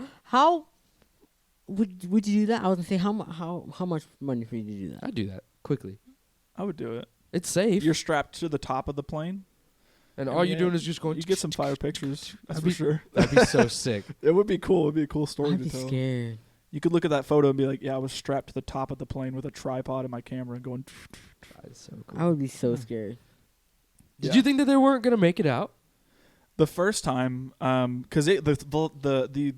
would you do that? I was gonna say how much money for you to do that? I'd do that quickly. I would do it. It's safe, You're strapped to the top of the plane. and all you're Yeah, doing is just going. You get some fire pictures. That's That'd for be- sure. That'd be so sick. It would be cool. It'd be a cool story I'd to be tell. scared. You could look at that photo and be like, "Yeah, I was strapped to the top of the plane with a tripod and my camera, and going." That's so cool. I would be so scared. Did Yeah. you think that they weren't gonna make it out? The first time, because the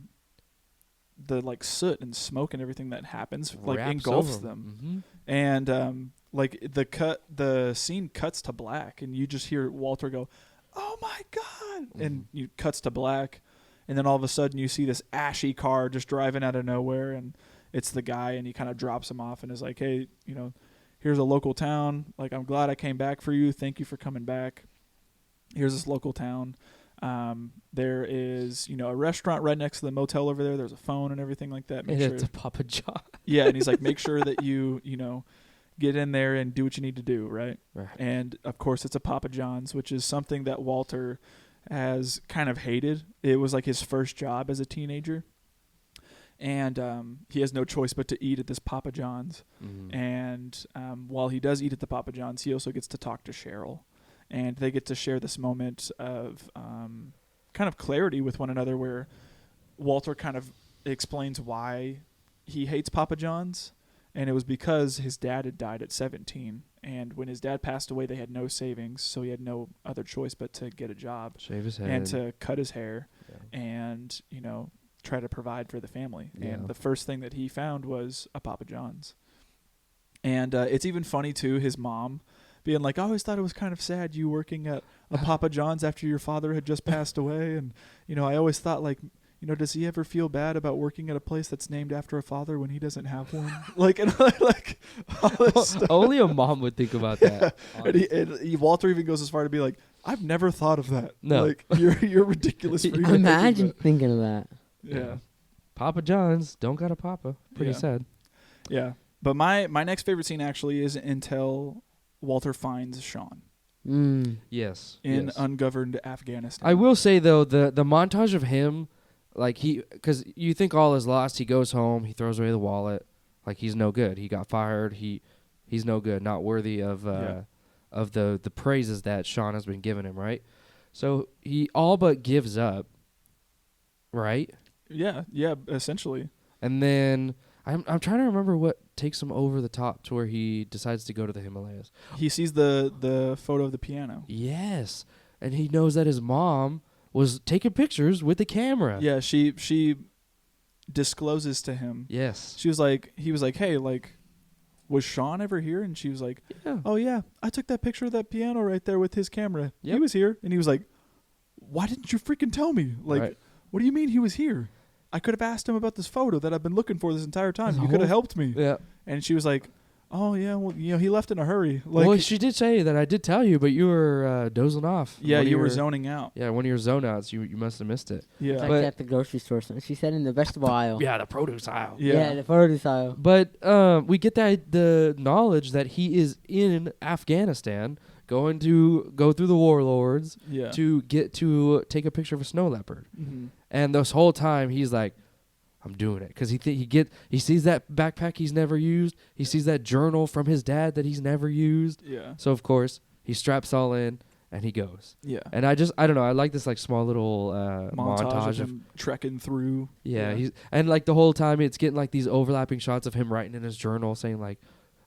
like soot and smoke and everything that happens like Wraps engulfs over them, and like the scene cuts to black, and you just hear Walter go, "Oh my god!" and you cuts to black, and then all of a sudden you see this ashy car just driving out of nowhere, and it's the guy, and he kind of drops him off and is like, "Hey, here's a local town. Like, I'm glad I came back for you. Thank you for coming back. Here's this local town. There is, a restaurant right next to the motel over there. There's a phone and everything like that. Make sure." It's a Papa John. Yeah, and he's like, "Make sure that you get in there and do what you need to do, right?" Right. And of course, it's a Papa John's, which is something that Walter has kind of hated. It was like his first job as a teenager. And he has no choice but to eat at this Papa John's. And while he does eat at the Papa John's, he also gets to talk to Cheryl. And they get to share this moment of kind of clarity with one another, where Walter kind of explains why he hates Papa John's. And it was because his dad had died at 17. And when his dad passed away, they had no savings. So he had no other choice but to get a job Shave his head. and to cut his hair Yeah. and, try to provide for the family. Yeah. And the first thing that he found was a Papa John's. And it's even funny, too, his mom being like, "I always thought it was kind of sad you working at a Papa John's after your father had just passed away. And, I always thought, like, does he ever feel bad about working at a place that's named after a father when he doesn't have one?" Like, and like, all this stuff. Only a mom would think about that. And Walter even goes as far to be like, "I've never thought of that. No. Like, you're ridiculous for even thinking Imagine that." thinking of that. Yeah. Papa John's don't got a papa. Pretty Yeah. sad. Yeah. But my next favorite scene actually is until Walter finds Sean Yes. in yes. ungoverned Afghanistan. I will say though, the montage of him, like because you think all is lost. He goes home. He throws away the wallet. Like he's no good. He got fired. He's no good. Not worthy of the praises that Sean has been giving him. Right. So he all but gives up. Right. Yeah, essentially. And then I'm trying to remember what takes him over the top to where he decides to go to the Himalayas. He sees the photo of the piano. Yes. And he knows that his mom was taking pictures with the camera. Yeah, she discloses to him. Yes. He was like, "Hey, like, was Sean ever here?" And she was like, Yeah. "Oh yeah, I took that picture of that piano right there with his camera. Yep. He was here." And he was like, "Why didn't you freaking tell me? Like, Right. what do you mean he was here? I could have asked him about this photo that I've been looking for this entire time. This You could have whole- helped me." Yeah. And she was like, "Oh yeah, well, he left in a hurry." Like, Well, she did say that I did tell you, but you were dozing off. yeah, One of you were your- zoning out. Yeah, one of your zone outs. You must have missed it. Yeah. Like But- at the grocery store. She said in the vegetable aisle. Yeah, the produce aisle. Yeah. The produce aisle. But we get the knowledge that he is in Afghanistan, going to go through the warlords Yeah. to get to take a picture of a snow leopard. Mhm. And this whole time he's like, "I'm doing it," because he sees that backpack he's never used. He sees that journal from his dad that he's never used. Yeah. So of course he straps all in and he goes. Yeah. And I don't know. I like this like small little Montage montage of him trekking through. yeah. He's and like the whole time it's getting like these overlapping shots of him writing in his journal saying like,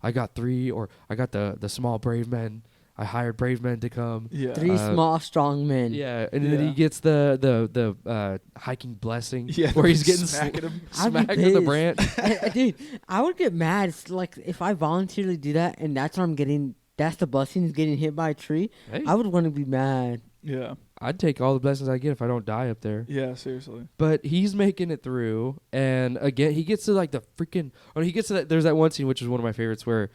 "I got 3," or "I got the small brave men. I hired brave men to come." Yeah. 3 small, strong men. Yeah, and then Yeah. he gets the hiking blessing Yeah, where he's getting smacking him. I'd be smacked with the pissed. branch. Dude, I would get mad. It's like if I voluntarily do that and that's what I'm getting that's the blessing is getting hit by a tree, Hey, I would want to be mad. Yeah. I'd take all the blessings I get if I don't die up there. Yeah, seriously. But he's making it through, and again, he gets to like the freaking. Or he gets to that. There's that one scene which is one of my favorites where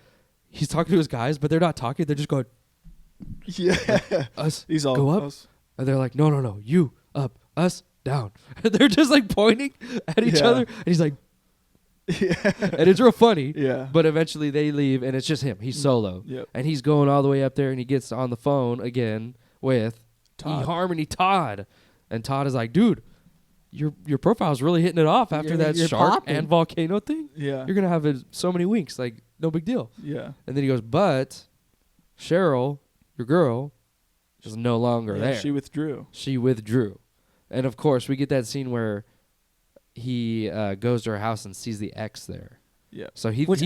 he's talking to his guys, but they're not talking. They're just going, Yeah. us, He's all go up, us. and they're like, no, you up, us down. And they're just like pointing at each Yeah. other, and he's like, Yeah. and it's real funny. Yeah. But eventually they leave, and it's just him. He's solo, Yep. and he's going all the way up there, and he gets on the phone again with Todd. eHarmony Todd, and Todd is like, dude, your profile's really hitting it off after that You're shark popping. and volcano thing. Yeah. You're gonna have so many winks, like no big deal. Yeah. And then he goes, but Cheryl, your girl, is no longer Yeah, there. she withdrew. She withdrew, and of course we get that scene where he goes to her house and sees the ex there. Yeah. So he Which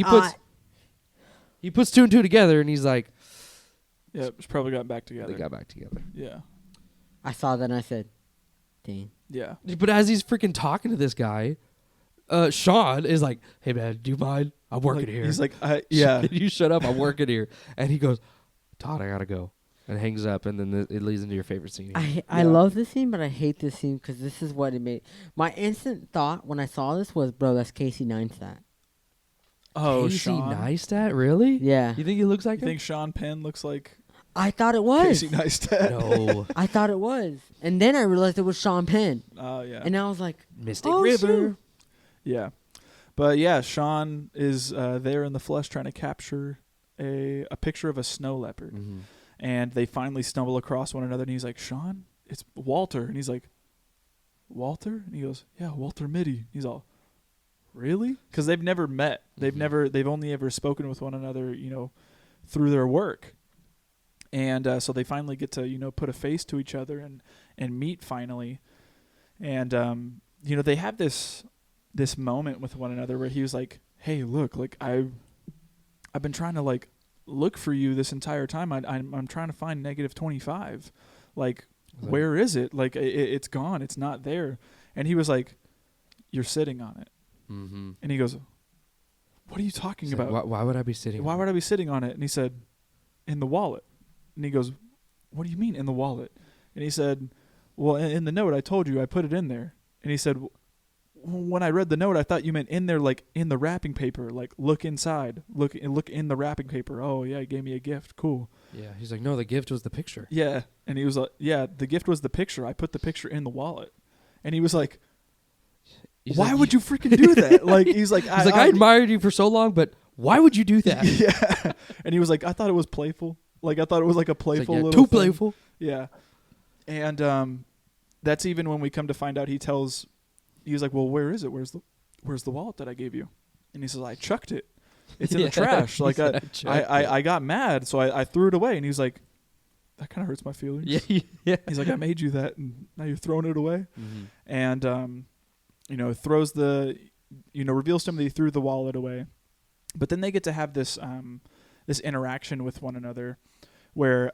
puts two and two together, and he's like, Yeah. It's probably got back together. they got back together. Yeah. I saw that and I said, dang. Yeah. But as he's freaking talking to this guy, Sean is like, "Hey man, do you mind? I'm working Like, here." He's like, yeah. Can you shut up? I'm working here. And he goes, "Todd, I gotta go," and hangs up. And then it leads into your favorite scene. I Yeah. love this scene, but I hate this scene because this is what it made. My instant thought when I saw this was, bro, that's Casey Neistat. Oh, Casey Sean. Neistat, really? Yeah. You think he looks like You him? think Sean Penn looks like I thought it was. Casey Neistat? No. I thought it was. And then I realized it was Sean Penn. Oh, yeah. And I was like, Mystic Oh, River. shoot. Yeah. But yeah, Sean is there in the flesh trying to capture a picture of a snow leopard. Mm-hmm. And they finally stumble across one another, and he's like, Sean, it's Walter. And he's like, Walter? And he goes, yeah, Walter Mitty. He's all, really? Because they've never met. They've only ever spoken with one another, through their work. And so they finally get to, put a face to each other and meet finally. And, they have this moment with one another where he was like, hey, look, like I've been trying to like look for you this entire time. I'm trying to find -25. Like, where is it? Like, it's gone. It's not there. And he was like, you're sitting on it. Mm-hmm. And he goes, what are you talking about? Why would I be sitting? Why would I be sitting on it? And he said, in the wallet. And he goes, what do you mean in the wallet? And he said, well, in the note I told you, I put it in there. And he said, when I read the note, I thought you meant in there, like in the wrapping paper, like look inside, look in the wrapping paper. Oh yeah, he gave me a gift. Cool. Yeah, he's like, no, the gift was the picture. Yeah. And he was like, yeah, the gift was the picture. I put the picture in the wallet. And he was like, He's why like, would you freaking do that? Like, he's like, I admired you for so long, but why would you do that? Yeah. And he was like, I thought it was playful. Like, I thought it was like a It's like, playful yeah, little too thing. playful. Yeah. And that's even when we come to find out he was like, well, where is it? Where's the wallet that I gave you? And he says, I chucked it. It's in Yeah, the trash. he Like, said, I got mad, so I threw it away. And he's like, that kind of hurts my feelings. Yeah. He's like, I made you that, and now you're throwing it away. Mm-hmm. And reveals to him that he threw the wallet away. But then they get to have this interaction with one another where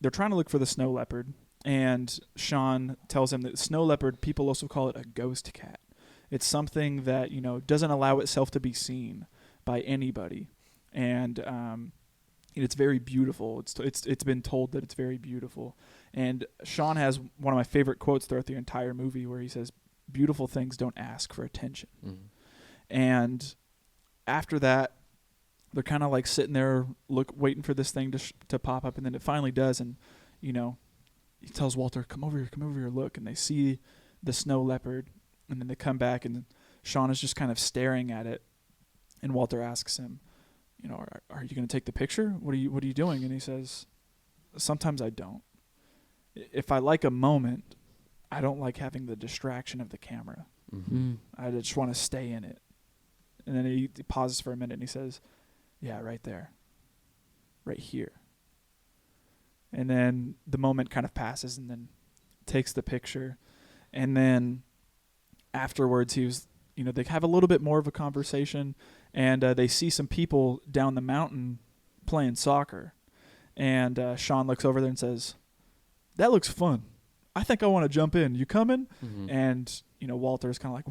they're trying to look for the snow leopard, and Sean tells him that snow leopard, people also call it a ghost cat. It's something that doesn't allow itself to be seen by anybody, and it's very beautiful. It's been told that it's very beautiful. And Sean has one of my favorite quotes throughout the entire movie where he says, beautiful things don't ask for attention. Mm-hmm. And after that, they're kind of like sitting there waiting for this thing to pop up, and then it finally does. And he tells Walter, come over here, look. And they see the snow leopard, and then they come back, and Sean is just kind of staring at it. And Walter asks him, are you going to take the picture? What are you doing? And he says, sometimes I don't. If I like a moment, I don't like having the distraction of the camera. Mm-hmm. I just want to stay in it. And then he pauses for a minute and he says, yeah, right there. Right here. And then the moment kind of passes, and then takes the picture. And then afterwards they have a little bit more of a conversation, and they see some people down the mountain playing soccer. And Sean looks over there and says, that looks fun. I think I want to jump in. You coming? Mm-hmm. And, Walter's kind of like,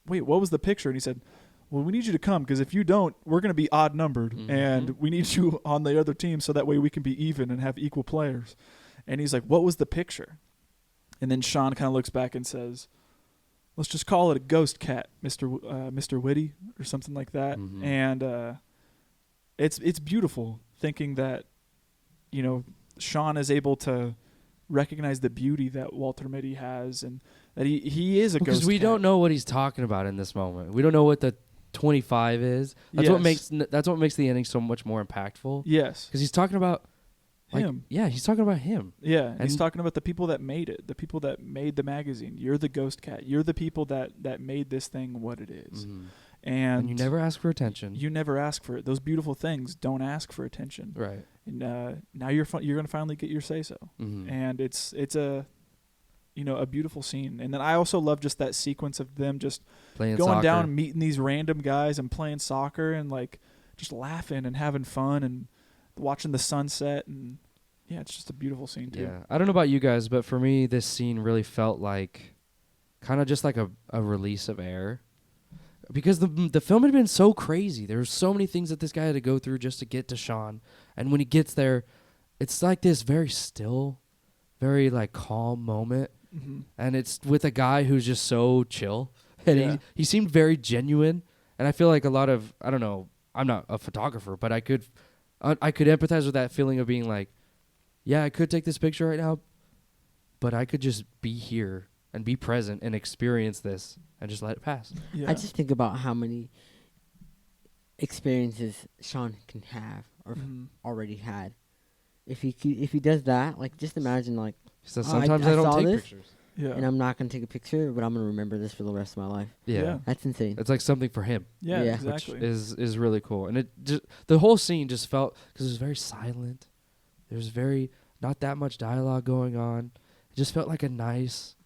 wait, what was the picture? And he said, well, we need you to come because if you don't, we're going to be odd numbered, and we need you on the other team so that way we can be even and have equal players. And he's like, what was the picture? And then Sean kind of looks back and says, let's just call it a ghost cat, Mr. Whitty, or something like that. And it's beautiful thinking that, Sean is able to recognize the beauty that Walter Mitty has, and that he is a ghost cat. Because we don't know what he's talking about in this moment. We don't know what the 25 is. That's what makes the ending so much more impactful. Yes. Because he's talking about him. Yeah, he's talking about him. Yeah, and he's talking about the people that made it, the people that made the magazine. You're the ghost cat. You're the people that made this thing what it is. And you never ask for attention. You never ask for it. Those beautiful things don't ask for attention. Right. And now you're going to finally get your say-so. And it's a a beautiful scene. And then I also love just that sequence of them just playing going soccer. down and meeting these random guys and playing soccer and like just laughing and having fun and watching the sunset. And yeah, it's just a beautiful scene too. Yeah. I don't know about you guys, but for me, this scene really felt like kind of just like a release of air. Because the film had been so crazy. There were so many things that this guy had to go through just to get to Sean. And when he gets there, it's like this very still, very like calm moment. And it's with a guy who's just so chill. And he seemed very genuine. And I feel like a lot of, I don't know, I'm not a photographer, but I could empathize with that feeling of being like, yeah, I could take this picture right now, but I could just be here and be present and experience this and just let it pass. Yeah. I just think about how many experiences Sean can have or already had. If he does that, like just imagine like So sometimes I don't saw take this, pictures. Yeah. and I'm not gonna take a picture, but I'm gonna remember this for the rest of my life. Yeah. That's insane. It's like something for him. Yeah, Yeah. exactly. Which is really cool. And it just, the whole scene just felt, because it was very silent. There's very, not that much dialogue going on. It just felt like a nice,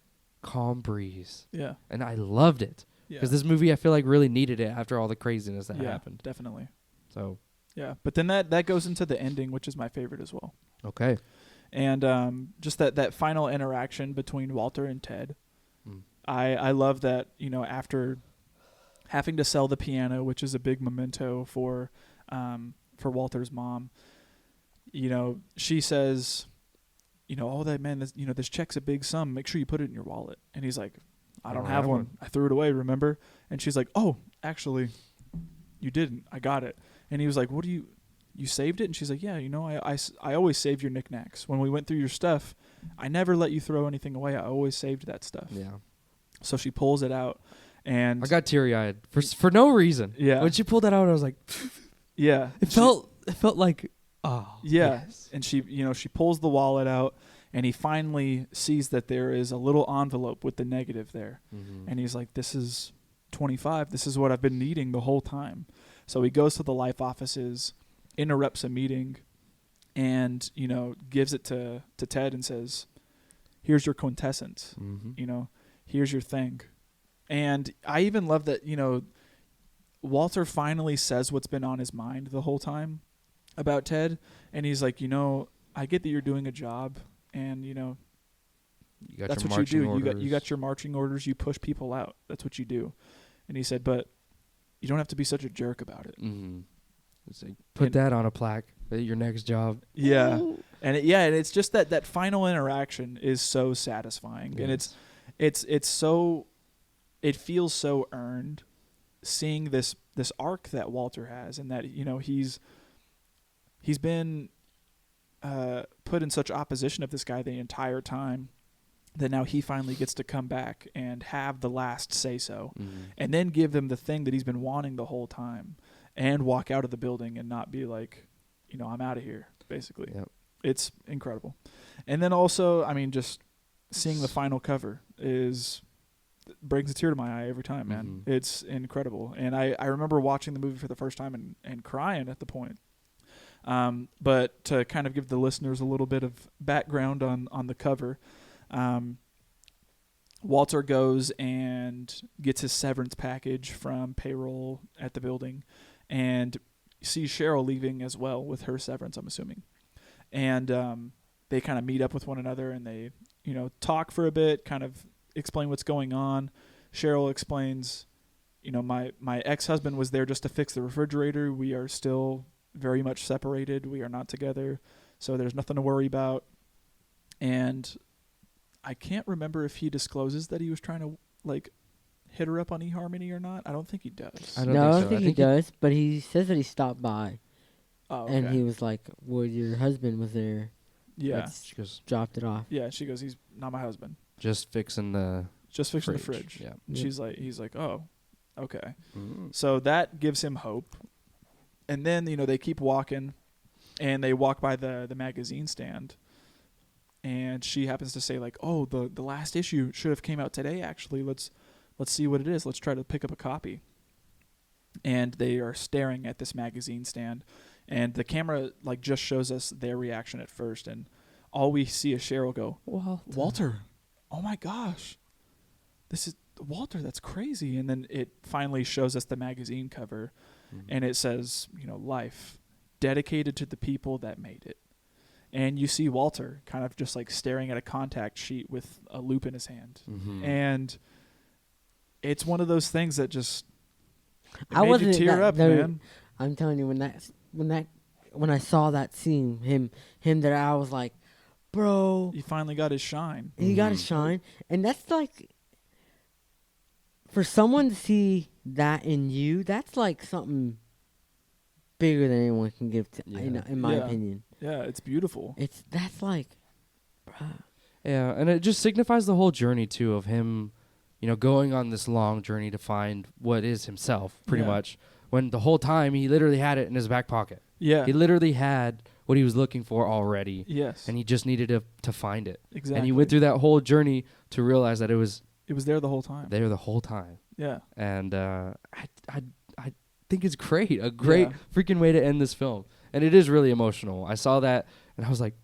calm breeze. Yeah. And I loved it. Yeah. Because this movie, I feel like, really needed it after all the craziness that happened. Definitely. So. Yeah. But then that goes into the ending, which is my favorite as well. Okay. And just that final interaction between Walter and Ted. I love that, after having to sell the piano, which is a big memento for Walter's mom, she says, oh, that man, this check's a big sum. Make sure you put it in your wallet. And he's like, I don't have one. I threw it away, remember? And she's like, oh, actually, you didn't. I got it. And he was like, what do you saved it? And she's like, yeah, I always save your knickknacks. When we went through your stuff, I never let you throw anything away. I always saved that stuff. Yeah. So she pulls it out, and I got teary-eyed for no reason. Yeah. When she pulled that out, I was like, yeah, it felt like, oh. Yeah. Yes. And she pulls the wallet out, and he finally sees that there is a little envelope with the negative there. And he's like, this is 25. This is what I've been needing the whole time. So he goes to the life offices, interrupts a meeting, and gives it to Ted and says, here's your quintessence. Here's your thing. And I even love that Walter finally says what's been on his mind the whole time about Ted, and he's like, I get that you're doing a job, and that's what you do. You got your marching orders. You push people out. That's what you do. And he said, but you don't have to be such a jerk about it. Put that on a plaque at your next job. Yeah. And it's just that final interaction is so satisfying. Yes. And it feels so earned seeing this arc that Walter has, and that he's been put in such opposition of this guy the entire time, that now he finally gets to come back and have the last say-so, and then give them the thing that he's been wanting the whole time, and walk out of the building and not be like, I'm out of here, basically. Yep. It's incredible. And then also, just seeing the final cover brings a tear to my eye every time, man. It's incredible. And I remember watching the movie for the first time and crying at the point. But to kind of give the listeners a little bit of background on the cover, Walter goes and gets his severance package from payroll at the building, and sees Cheryl leaving as well with her severance, I'm assuming. And they kind of meet up with one another, and they talk for a bit, kind of explain what's going on. Cheryl explains my ex-husband was there just to fix the refrigerator. We are still very much separated. We are not together. So there's nothing to worry about. And I can't remember if he discloses that he was trying to like hit her up on eHarmony or not. I don't think he does. I don't think he does, but he says that he stopped by. Oh, okay. And he was like, well, your husband was there. Yeah. She goes, dropped it off. Yeah, she goes, he's not my husband. just fixing the The fridge. Yeah. And he's like, oh, okay. Mm. So that gives him hope. And then, they keep walking and they walk by the magazine stand. And she happens to say like, oh, the last issue should have came out today, actually. Let's see what it is. Let's try to pick up a copy. And they are staring at this magazine stand. And the camera like just shows us their reaction at first. And all we see is Cheryl go, Walter, oh my gosh. This is Walter, that's crazy. And then it finally shows us the magazine cover. Mm-hmm. And it says, life dedicated to the people that made it. And you see Walter kind of just like staring at a contact sheet with a loop in his hand. Mm-hmm. And it's one of those things that just made you tear up, man. I'm telling you, when I saw that scene, him there, I was like, bro. He finally got his shine. He got his shine. And that's like, for someone to see that in you, that's like something bigger than anyone can give to, in my opinion. Yeah, it's beautiful. That's like, bruh. Yeah, and it just signifies the whole journey too of him, going on this long journey to find what is himself, pretty much. When the whole time he literally had it in his back pocket. Yeah, he literally had what he was looking for already. Yes, and he just needed to find it. Exactly. And he went through that whole journey to realize that it was there the whole time. There the whole time. Yeah, and I think it's great. A great freaking way to end this film. And it is really emotional. I saw that and I was like,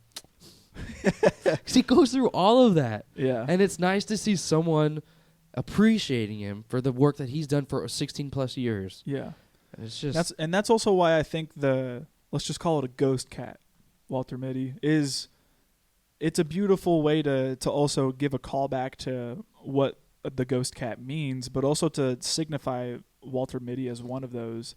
he goes through all of that. Yeah. And it's nice to see someone appreciating him for the work that he's done for 16 plus years. Yeah. And it's just that's also why I think let's just call it a ghost cat, Walter Mitty, it's a beautiful way to also give a callback to what the ghost cat means, but also to signify Walter Mitty as one of those.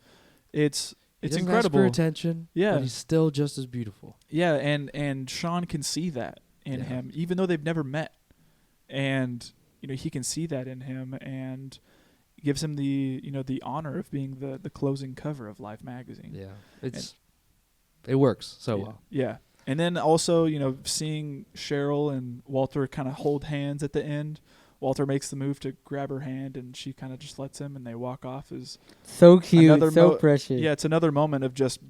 It's incredible. Ask for attention, but he's still just as beautiful. Yeah, and Sean can see that in him, even though they've never met. And he can see that in him, and gives him the the honor of being the closing cover of Life magazine. Yeah, it works so well. Yeah, and then also seeing Cheryl and Walter kind of hold hands at the end. Walter makes the move to grab her hand, and she kind of just lets him, and they walk off. Is so cute, so precious. Yeah, it's another moment of just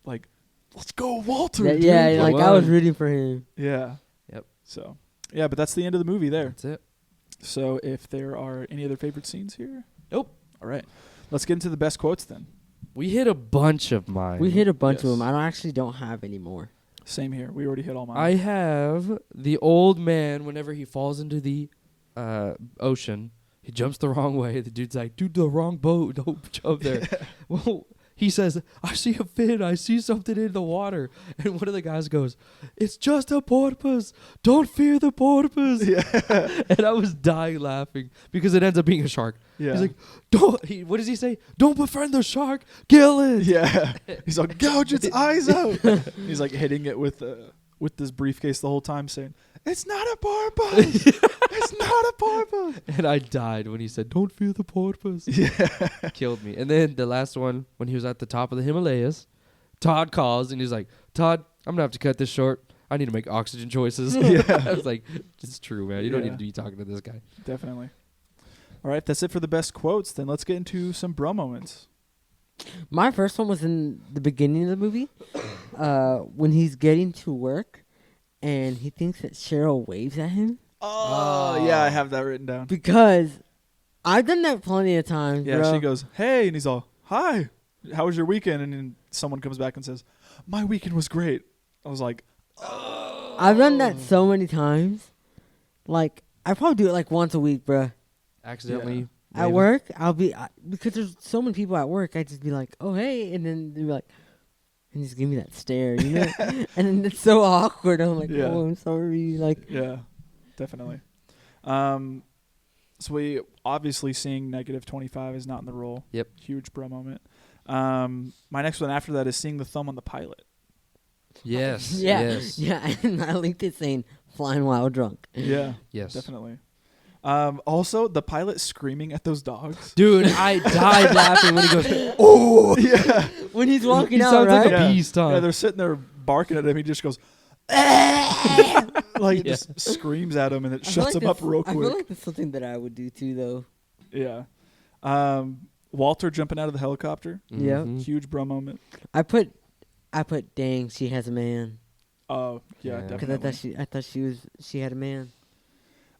like, let's go, Walter. I was rooting for him. Yeah. Yep. So, yeah, but that's the end of the movie there. That's it. So, if there are any other favorite scenes here? Nope. All right. Let's get into the best quotes then. We hit a bunch of mine. We hit a bunch of them. I actually don't have any more. Same here. We already hit all mine. I have the old man whenever he falls into the ocean, he jumps the wrong way. The dude's like, dude, the wrong boat, don't jump there. Well, he says, I see a fin, I see something in the water. And one of the guys goes, it's just a porpoise, don't fear the porpoise. Yeah. And I was dying laughing because it ends up being a shark. Yeah. He's like, what does he say? Don't befriend the shark, kill it. Yeah. He's like, gouge its eyes out. He's like hitting it with this briefcase the whole time, saying, it's not a porpoise. It's not a porpoise. And I died when he said, don't fear the porpoise. Yeah. Killed me. And then the last one, when he was at the top of the Himalayas, Todd calls and he's like, Todd, I'm going to have to cut this short. I need to make oxygen choices. Yeah. I was like, it's true, man. You don't need to be talking to this guy. Definitely. All right, that's it for the best quotes. Then let's get into some bro moments. My first one was in the beginning of the movie when he's getting to work. And he thinks that Cheryl waves at him. Oh, yeah, I have that written down. Because I've done that plenty of times, Yeah, bro. she goes, hey, and he's all, hi, how was your weekend? And then someone comes back and says, my weekend was great. I was like, oh. I've done that so many times. Like, I probably do it like once a week, bro. Accidentally. Yeah. At work, because there's so many people at work, I just be like, oh, hey. And then they'll be like, and just give me that stare, and then it's so awkward. I'm like, oh, I'm sorry. Like, yeah, definitely. So we obviously seeing -25 is not in the role. Yep. Huge bro moment. My next one after that is seeing the thumb on the pilot. Yes. Yeah. Yes. Yeah. And I linked it saying flying while drunk. Yeah. Yes. Definitely. Also, the pilot screaming at those dogs. Dude, I died laughing when he goes, oh! Yeah. When he's walking He out, sounds right? like a beast, huh? Yeah, they're sitting there barking at him. He just goes, like it just screams at him and it I feel shuts like him up that's- real I quick. feel like that's something that I would do too, though. Yeah. Walter jumping out of the helicopter. Yeah. Mhm. Huge bro moment. I put, dang, she has a man. Oh, yeah, Yeah. Because definitely. I thought she had a man.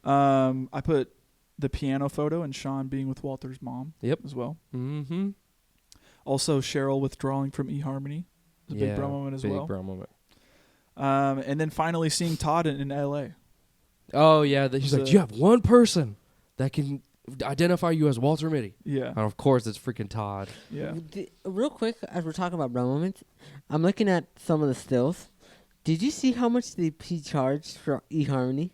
I put the piano photo and Sean being with Walter's mom. Yep. As well. Mm-hmm. Also, Cheryl withdrawing from eHarmony. It's a big bro moment as big well. bro moment. And then finally seeing Todd in L.A. Oh, yeah. He's like, So- you have one person that can identify you as Walter Mitty. Yeah. And of course, it's freaking Todd. Yeah. Real quick, as we're talking about bro moments, I'm looking at some of the stills. Did you see how much he charged for eHarmony?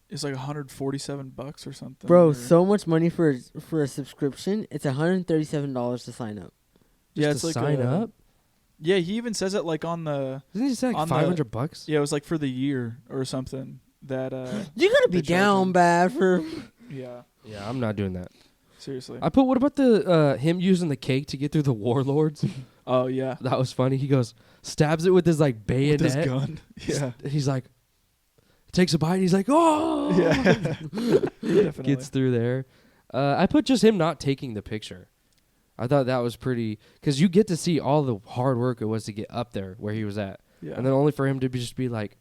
It's like $147 or something. Bro, or- so much money for a subscription. It's $137 to sign up. yeah, Just it's to like sign up? Yeah, he even says it like on the. Doesn't he say like On the- $500? Yeah, it was like for the year or something. That You gotta be They charge down him. bad for. yeah, Yeah, I'm not doing that. seriously. I put, what about the him using the cake to get through the warlords? Oh yeah, That was funny. He goes, stabs it with his like bayonet. with his gun. Yeah, He's like, takes a bite. And he's like, oh, yeah, definitely. gets through there. I put just him not taking the picture. I thought that was pretty, because you get to see all the hard work it was to get up there where he was at, Yeah, and then only for him to just be like,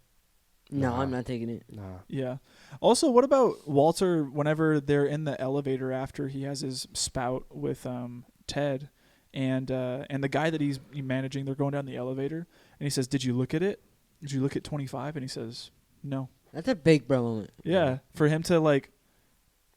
No, Nah. I'm not taking it. nah. yeah. Also, what about Walter? Whenever they're in the elevator after he has his spout with Ted, and the guy that he's managing, they're going down the elevator, and he says, "Did you look at it? Did you look at 25?" And he says, "No." That's a big bro moment. Yeah, for him to like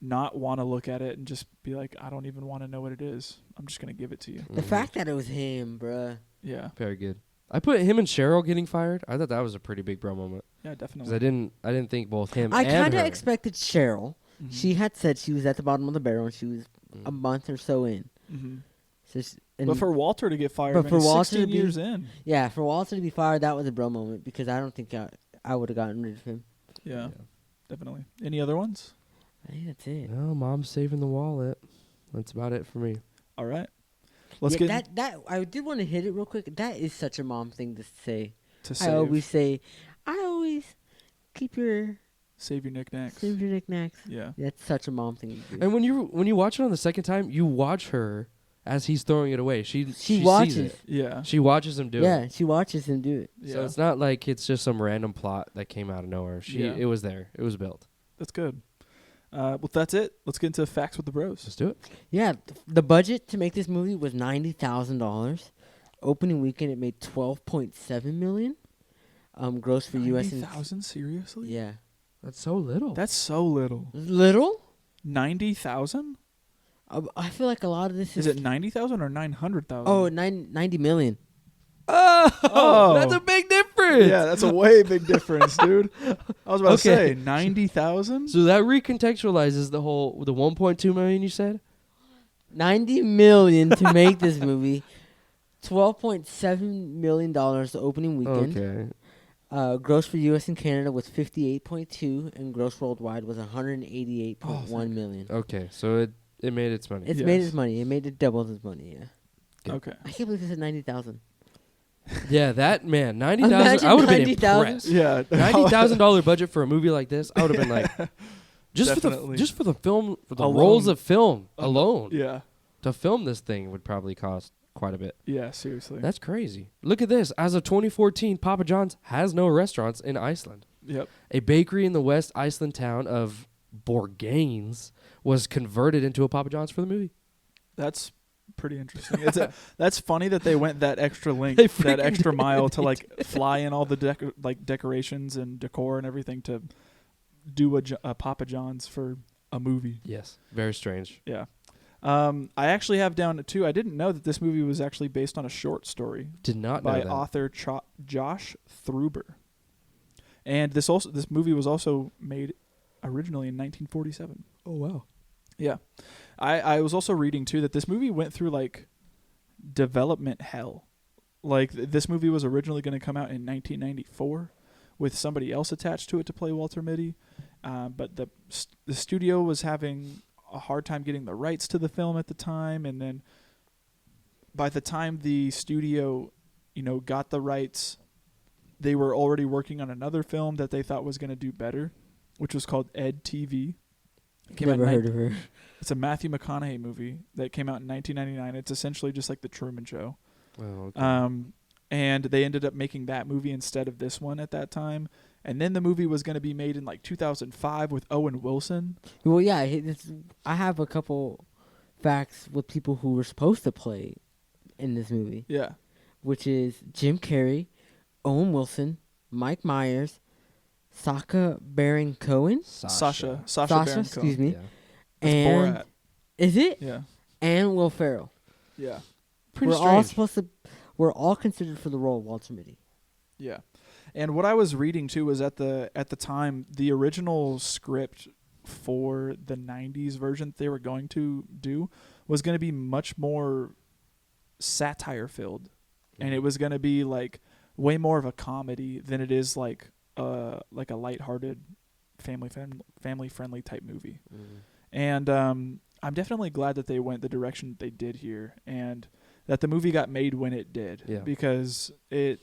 not want to look at it and just be like, "I don't even want to know what it is. I'm just gonna give it to you." The Mhm. fact that it was him, bruh. Yeah, Very good. I put him and Cheryl getting fired. I thought that was a pretty big bro moment, yeah, because definitely. I didn't think both him I and kind of her. expected Cheryl. Mhm. She had said she was at the bottom of the barrel and she was a Mm. month or so in. Mhm. So and But for Walter to get fired, but man, for he's Walter 16 to be- years in. yeah, for Walter to be fired, that was a bro moment because I don't think I would have gotten rid of him. Yeah, definitely. Any other ones? I think that's it. No, mom's saving the wallet. That's about it for me. All right, let's Yeah, get that I did want to hit it real quick. That is such a mom thing to say. to I always say, keep your save your knickknacks. save your knickknacks. Yeah, That's such a mom thing to do. And when you watch it on the second time, you watch her as he's throwing it away. She watches. sees it. yeah, She watches him do it. Yeah, she watches him do it. yeah. So it's not like it's just some random plot that came out of nowhere. Yeah. It was there. It was built. That's good. Well, that's it. Let's get into facts with the bros. Let's do it. Yeah, the budget to make this movie was $90,000. Opening weekend, it made $12.7 million. Gross for U.S. and 90,000? Seriously? yeah, That's so little. That's so little. little. 90,000? I feel like a lot of this Is it 90,000 or 900,000? Oh, 90 million. Oh. that's a big difference. Yeah, that's a way big difference, dude. I was about to Okay. say 90,000. So that recontextualizes the 1.2 million you said. 90 million to make this movie. $12.7 million the opening weekend. Okay. Gross for U.S. and Canada was 58.2, and gross worldwide was 188.1 million. Okay. So it made its money. It's made Yes. its money. It made it double its money. Yeah. Okay. I can't believe it said 90,000. Yeah, that man, 90,000. Imagine I would have been 90,000. impressed. Yeah. $90,000 budget for a movie like this, I would have been like, Definitely. just for the film, for the Alone. rolls of film alone, Yeah. to film this thing would probably cost quite a bit. Yeah, seriously. That's crazy. Look at this. As of 2014, Papa John's has no restaurants in Iceland. Yep. A bakery in the West Iceland town of Borganes was converted into a Papa John's for the movie. That's pretty interesting. That's funny that they went that extra link, They that freaking extra did. mile to like fly in all the decorations and decor and everything to do a Papa John's for a movie. Yes. Very strange. Yeah. I actually have down too. I didn't know that this movie was actually based on a short story Did not know by that. author Josh Thruber. And this movie was also made originally in 1947. Oh, wow. Yeah. I was also reading too that this movie went through like development hell. Like this movie was originally going to come out in 1994 with somebody else attached to it to play Walter Mitty, but the studio was having a hard time getting the rights to the film at the time, and then by the time the studio, got the rights, they were already working on another film that they thought was going to do better, which was called Ed TV. Never heard of her. It's a Matthew McConaughey movie that came out in 1999. It's essentially just like The Truman Show. Oh, okay. And they ended up making that movie instead of this one at that time. And then the movie was going to be made in like 2005 with Owen Wilson. Well, yeah, I have a couple facts with people who were supposed to play in this movie. Yeah. Which is Jim Carrey, Owen Wilson, Mike Myers, Sacha Baron Cohen. Sasha Sasha, Baron excuse Cohen. me. Yeah. That's And Borat. is it? Yeah. And Will Ferrell. Yeah. Pretty We're all considered for the role of Walter Mitty. Yeah. And what I was reading too was at the time, the original script for the 90s version that they were going to do was going to be much more satire filled. And it was going to be like way more of a comedy than it is like a lighthearted family friendly type movie. Mm-hmm. And I'm definitely glad that they went the direction that they did here, and that the movie got made when it did. Yeah. Because I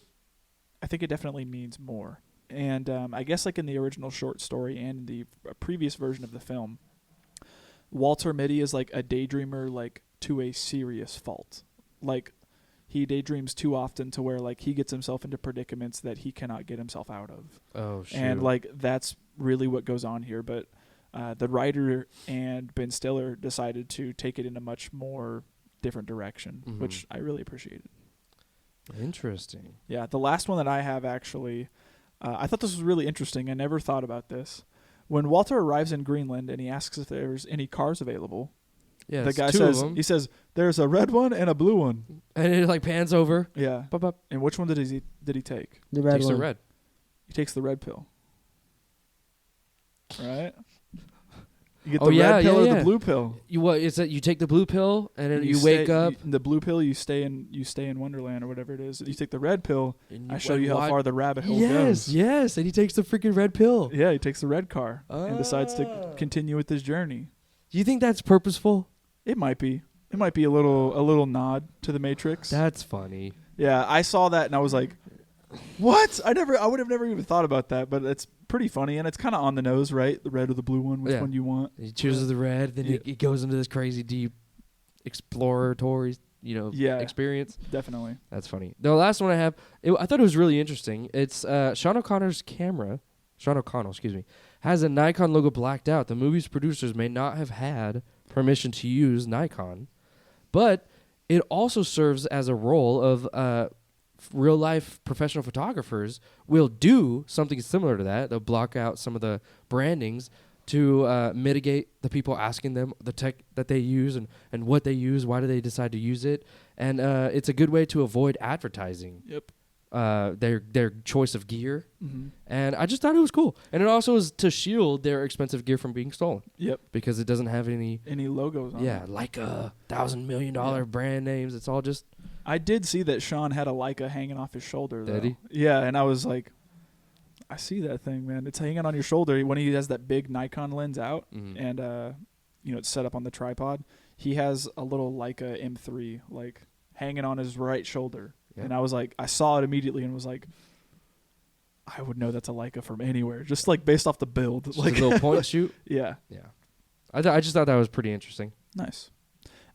think it definitely means more. And I guess like in the original short story and the previous version of the film, Walter Mitty is like a daydreamer, like to a serious fault. Like he daydreams too often to where like he gets himself into predicaments that he cannot get himself out of. Oh, shoot. And like that's really what goes on here. But the writer and Ben Stiller decided to take it in a much more different direction, which I really appreciated. Interesting. Yeah, the last one that I have actually, I thought this was really interesting. I never thought about this. When Walter arrives in Greenland and he asks if there's any cars available, Yeah, the guy two says, of them. he says, there's a red one and a blue one. And it like pans over. Yeah. Bup, bup. And which one did he take? The red Takes one. the red. He takes the red pill. Right? You get Oh, the yeah, red pill yeah, or yeah. the blue pill. Is that you take the blue pill and then And you wake up. the blue pill, you stay in Wonderland or whatever it is. You take the red pill, and I show you how far the rabbit hole Yes, goes. yes. And he takes the freaking red pill. Yeah, he takes the red car and decides to Ah. continue with his journey. Do you think that's purposeful? It might be. It might be a little nod to the Matrix. That's funny. Yeah, I saw that and I was like, "What? I would have never even thought about that." But it's pretty funny and it's kind of on the nose, right? The red or the blue one, which one you want? He chooses the red, then he goes into this crazy deep exploratory, experience. Definitely. That's funny. The last one I have, I thought it was really interesting. It's Sean O'Connell's camera. Sean O'Connell, excuse me, has a Nikon logo blacked out. The movie's producers may not have had permission to use Nikon, but it also serves as a role of real life professional photographers will do something similar to that. They'll block out some of the brandings to mitigate the people asking them the tech that they use and what they use, why do they decide to use it. And it's a good way to avoid advertising. Yep. Their choice of gear. Mm-hmm. And I just thought it was cool. And it also is to shield their expensive gear from being stolen. Yep. Because it doesn't have any logos on it. like $1,000 million brand names. It's all just... I did see that Sean had a Leica hanging off his shoulder, though. Did he? Yeah, and I was like, I see that thing, man. It's hanging on your shoulder. When he has that big Nikon lens out and, it's set up on the tripod, he has a little Leica M3, like, hanging on his right shoulder. Yeah. And I was like, I saw it immediately and was like, I would know that's a Leica from anywhere, just like based off the build. Just like a little point shoot? Yeah. Yeah. I just thought that was pretty interesting. Nice.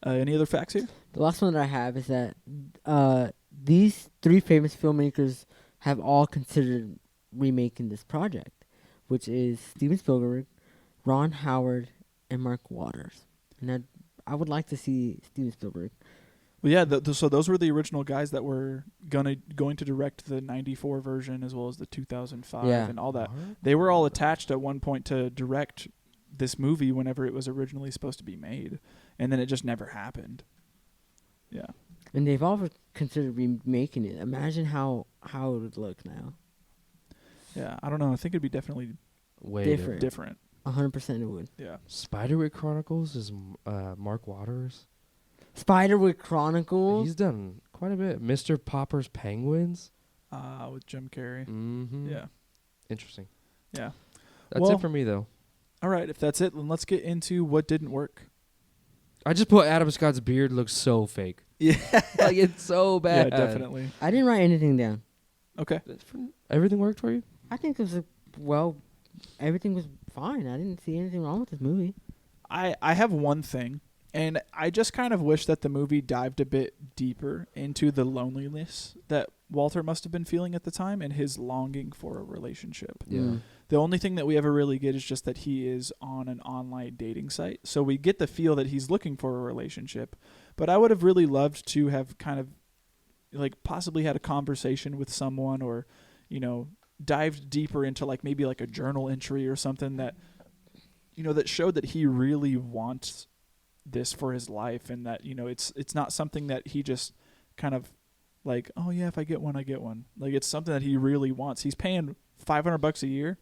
Any other facts here? The last one that I have is that these three famous filmmakers have all considered remaking this project, which is Steven Spielberg, Ron Howard, and Mark Waters. And I would like to see Steven Spielberg. Well, yeah. So those were the original guys that were going to direct the '94 version as well as the 2005 and all that. They were all attached at one point to direct this movie whenever it was originally supposed to be made, and then it just never happened. Yeah. And they've all considered remaking it. Imagine how it would look now. Yeah, I don't know. I think it'd be definitely Way different. different. 100% it would. Yeah. Spiderwick Chronicles is Mark Waters. Spiderwick Chronicles. He's done quite a bit. Mr. Popper's Penguins. With Jim Carrey. Mm-hmm. Yeah. Interesting. Yeah. That's it for me, though. All right. If that's it, then let's get into what didn't work. I just put Adam Scott's beard looks so fake. Yeah. Like, it's so bad. Yeah, definitely. I didn't write anything down. Okay. Everything worked for you? I think it was everything was fine. I didn't see anything wrong with this movie. I have one thing, and I just kind of wish that the movie dived a bit deeper into the loneliness that Walter must have been feeling at the time and his longing for a relationship. Yeah. Mm. The only thing that we ever really get is just that he is on an online dating site. So we get the feel that he's looking for a relationship. But I would have really loved to have kind of like possibly had a conversation with someone, or, you know, dived deeper into like maybe like a journal entry or something that, you know, that showed that he really wants this for his life, and that, you know, it's not something that he just kind of like, oh yeah, if I get one, I get one. Like, it's something that he really wants. He's paying $500 a year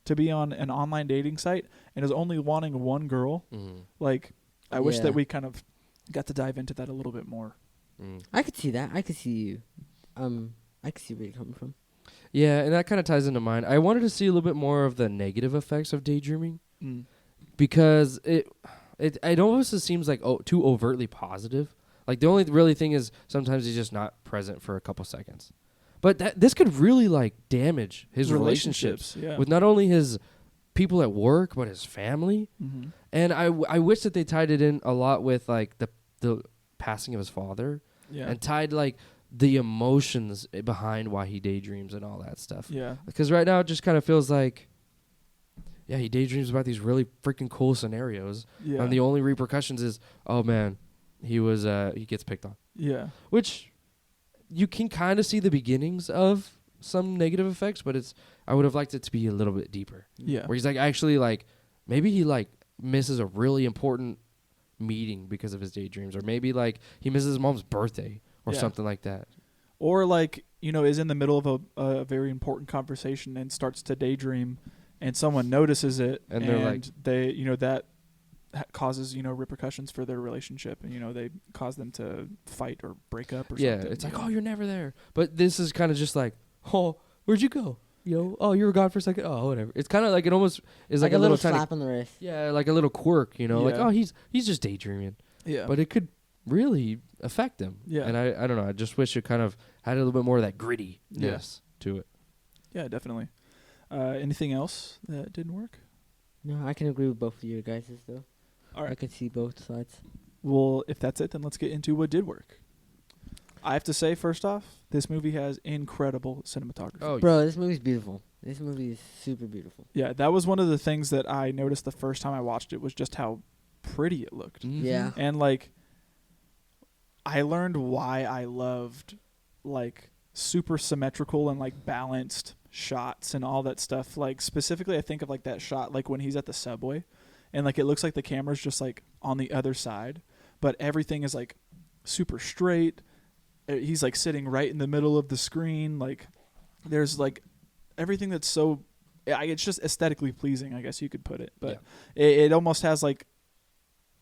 to be on an online dating site and is only wanting one girl. Mm-hmm. Like, I wish Yeah. that we kind of got to dive into that a little bit more. Mm. I could see that. I could see you. I could see where you're coming from. Yeah, and that kind of ties into mine. I wanted to see a little bit more of the negative effects of daydreaming, because it almost seems like too overtly positive. Like, the only really thing is sometimes he's just not present for a couple seconds. But this could really like damage his relationships yeah. with not only his people at work but his family. Mm-hmm. And I wish that they tied it in a lot with like the passing of his father, Yeah. and tied like the emotions behind why he daydreams and all that stuff. Yeah. Because right now it just kind of feels like, yeah, he daydreams about these really freaking cool scenarios, Yeah. and the only repercussions is, oh man, he gets picked on. Yeah. Which you can kind of see the beginnings of some negative effects, but I would have liked it to be a little bit deeper. Yeah. Where he's like, actually, like, maybe he like misses a really important meeting because of his daydreams, or maybe like he misses his mom's birthday or Yeah. something like that. Or like, you know, is in the middle of a very important conversation and starts to daydream, and someone notices it, And they're like, they, you know, that causes, you know, repercussions for their relationship, and, you know, they cause them to fight or break up or yeah, something. it's like, you know? oh, you're never there. But this is kind of just like, oh, where'd you go? You know, oh, you were gone for a second. Oh, whatever. It's kind of like, it almost is like a little tiny, slap on the wrist. yeah, like a little quirk, you know, like, Yeah. oh, he's just daydreaming. Yeah. But it could really affect him. Yeah. And I don't know. I just wish it kind of had a little bit more of that grittiness Yeah. to it. Yeah, definitely. Anything else that didn't work? No, I can agree with both of you guys though. All right. I could see both sides. Well, if that's it, then let's get into what did work. I have to say, first off, this movie has incredible cinematography. Oh, Bro, this movie's beautiful. This movie is super beautiful. Yeah, that was one of the things that I noticed the first time I watched it, was just how pretty it looked. mhm. Yeah. And, like, I learned why I loved, like, super symmetrical and, like, balanced shots and all that stuff. Like, specifically, I think of, like, that shot, like, when he's at the subway. And, like, it looks like the camera's just, like, on the other side. But everything is, like, super straight. He's, like, sitting right in the middle of the screen. Like, there's, like, everything that's so... it's just aesthetically pleasing, I guess you could put it. But it almost has, like,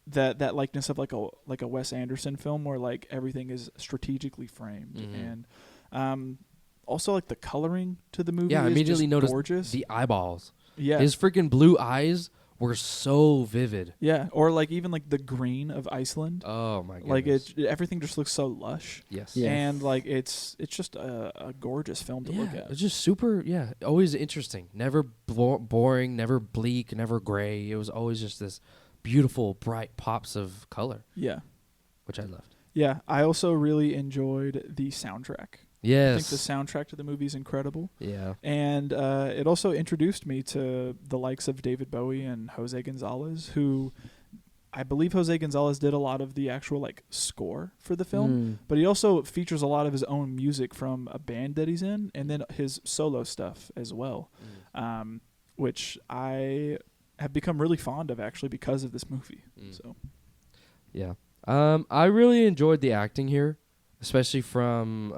that likeness of, like a Wes Anderson film, where, like, everything is strategically framed. Mhm. And also, like, the coloring to the movie Yeah, I is immediately just noticed gorgeous. the eyeballs. Yeah. His freaking blue eyes were so vivid. Yeah, or, like, even, like, the green of Iceland. Oh my goodness. Like, everything just looks so lush. Yes. Yeah. And, like, it's just a gorgeous film to look Yeah, at. it's just super, always interesting. Never boring, never bleak, never gray. It was always just this beautiful, bright pops of color, Yeah. which I loved. Yeah, I also really enjoyed the soundtrack. Yes. I think the soundtrack to the movie is incredible. Yeah. And it also introduced me to the likes of David Bowie and Jose Gonzalez, who I believe Jose Gonzalez did a lot of the actual, like, score for the film. But he also features a lot of his own music from a band that he's in, and then his solo stuff as well, which I have become really fond of, actually, because of this movie. So Yeah. I really enjoyed the acting here, especially from